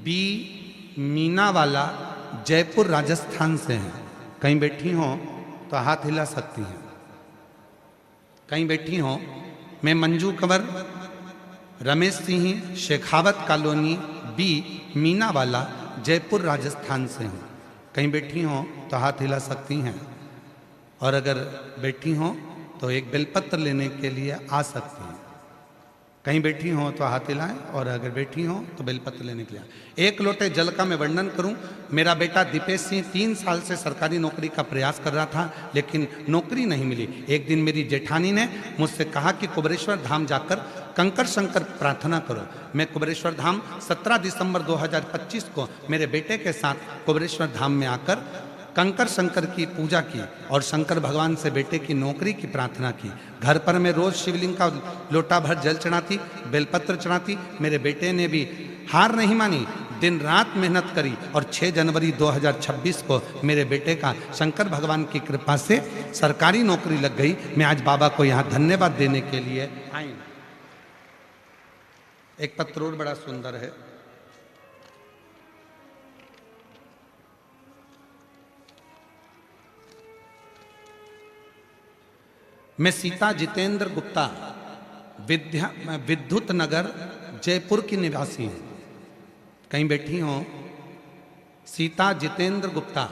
बी मीनावाला, जयपुर राजस्थान से हैं। कहीं बैठी हो तो हाथ हिला सकती हैं, कहीं बैठी हो। मैं मंजू कंवर, रमेश सिंह, शेखावत कॉलोनी, बी मीनावाला, जयपुर राजस्थान से हूँ। कहीं बैठी हो तो हाथ हिला सकती हैं, और अगर बैठी हो तो एक बेलपत्र लेने के लिए आ सकती हैं। कहीं बैठी हो तो हाथ हिलाएं, और अगर बैठी हो तो बेलपत्र लेने के लिए। 1 लोटे जल का मैं वर्णन करूं। मेरा बेटा दीपेश सिंह 3 साल से सरकारी नौकरी का प्रयास कर रहा था, लेकिन नौकरी नहीं मिली। एक दिन मेरी जेठानी ने मुझसे कहा कि कुबेरेश्वर धाम जाकर कंकर शंकर प्रार्थना करो। मैं कुबेरेश्वर धाम 17 दिसंबर 2025 को मेरे बेटे के साथ कुबेरेश्वर धाम में आकर कंकर शंकर की पूजा की और शंकर भगवान से बेटे की नौकरी की प्रार्थना की। घर पर मैं रोज शिवलिंग का लोटा भर जल चढ़ाती, बेलपत्र चढ़ाती। मेरे बेटे ने भी हार नहीं मानी, दिन रात मेहनत करी और 6 जनवरी 2026 को मेरे बेटे का शंकर भगवान की कृपा से सरकारी नौकरी लग गई। मैं आज बाबा को यहाँ धन्यवाद देने के लिए आई। एक पत्र और बड़ा सुंदर है, मैं सीता जितेंद्र गुप्ता, विद्युत नगर, जयपुर की निवासी हूँ। कहीं बैठी हो। सीता जितेंद्र गुप्ता,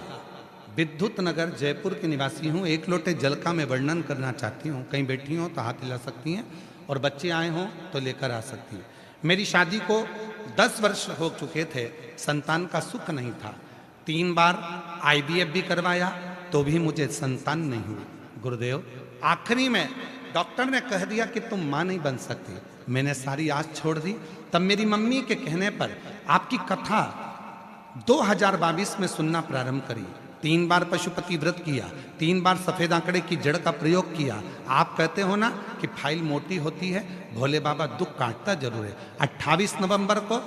विद्युत नगर, जयपुर की निवासी हूँ। 1 लोटे जल का मैं वर्णन करना चाहती हूँ। कहीं बैठी हो तो हाथ हिला सकती हैं, और बच्चे आए हों तो लेकर आ सकती हैं। मेरी शादी को 10 वर्ष हो चुके थे, संतान का सुख नहीं था। 3 बार IVF भी करवाया तो भी मुझे संतान नहीं हुई। गुरुदेव आखिरी में डॉक्टर ने कह दिया कि तुम मां नहीं बन सकती। मैंने सारी आस छोड़ दी। तब मेरी मम्मी के कहने पर आपकी कथा 2022 में सुनना प्रारंभ करी। 3 बार पशुपति व्रत किया, 3 बार सफेद आंकड़े की जड़ का प्रयोग किया। आप कहते हो ना कि फाइल मोटी होती है, भोले बाबा दुख काटता जरूर है। 28 नवंबर को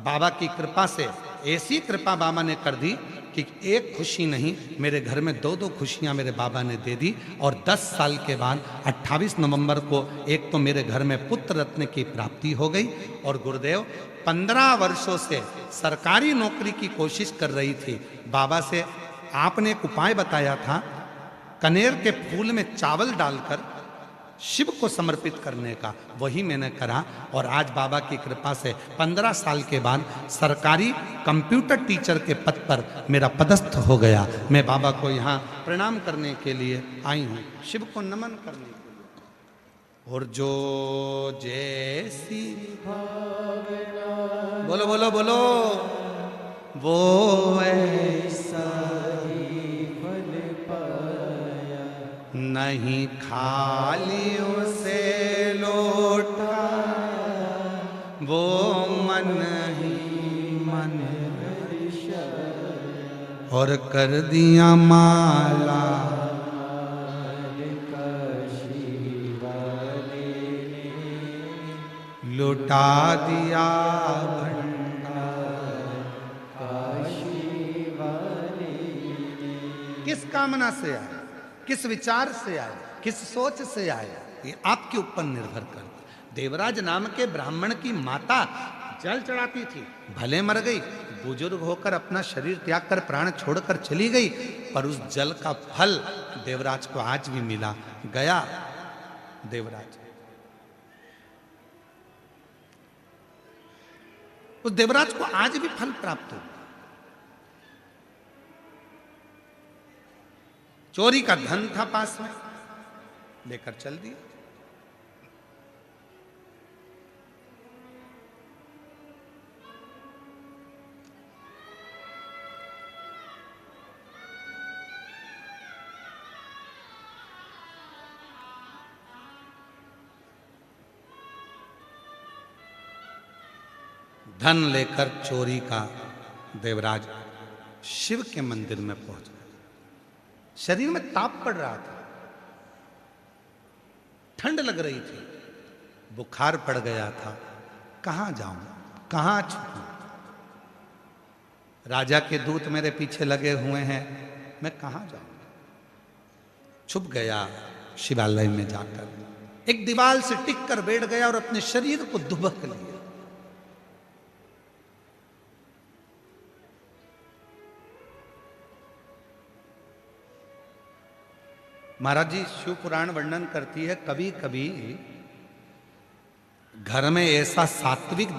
बाबा की कृपा से ऐसी कृपा बाबा ने कर दी कि एक खुशी नहीं, मेरे घर में 2-2 खुशियां मेरे बाबा ने दे दी। और 10 साल के बाद 28 नवंबर को एक तो मेरे घर में पुत्र रत्न की प्राप्ति हो गई, और गुरुदेव 15 वर्षों से सरकारी नौकरी की कोशिश कर रही थी। बाबा से आपने एक उपाय बताया था, कनेर के फूल में चावल डालकर शिव को समर्पित करने का, वही मैंने करा। और आज बाबा की कृपा से 15 साल के बाद सरकारी कंप्यूटर टीचर के पद पर मेरा पदस्थ हो गया। मैं बाबा को यहाँ प्रणाम करने के लिए आई हूँ, शिव को नमन करने के लिए। और जो जैसी बोलो बोलो बोलो वो ऐसा नहीं खाली उसे लौटा, वो मन ही मन और कर दिया माला लुटा दिया किस कामना से आया, किस विचार से आया, किस सोच से आया, ये आपके ऊपर निर्भर करता। देवराज नाम के ब्राह्मण की माता जल चढ़ाती थी, भले मर गई, बुजुर्ग होकर अपना शरीर त्याग कर प्राण छोड़कर चली गई, पर उस जल का फल देवराज को आज भी मिला। गया देवराज, उस देवराज को आज भी फल प्राप्त हो। चोरी का धन था पास में, लेकर चल दिया। धन लेकर चोरी का देवराज शिव के मंदिर में पहुंच गया। शरीर में ताप पड़ रहा था, ठंड लग रही थी, बुखार पड़ गया था। कहां जाऊं, कहां छुपूं? राजा के दूत मेरे पीछे लगे हुए हैं, मैं कहां जाऊं? छुप गया शिवालय में जाकर, एक दीवार से टिक कर बैठ गया और अपने शरीर को दुबक लिया। महाराज जी शिव पुराण वर्णन करती है, कभी कभी घर में ऐसा सात्विक धन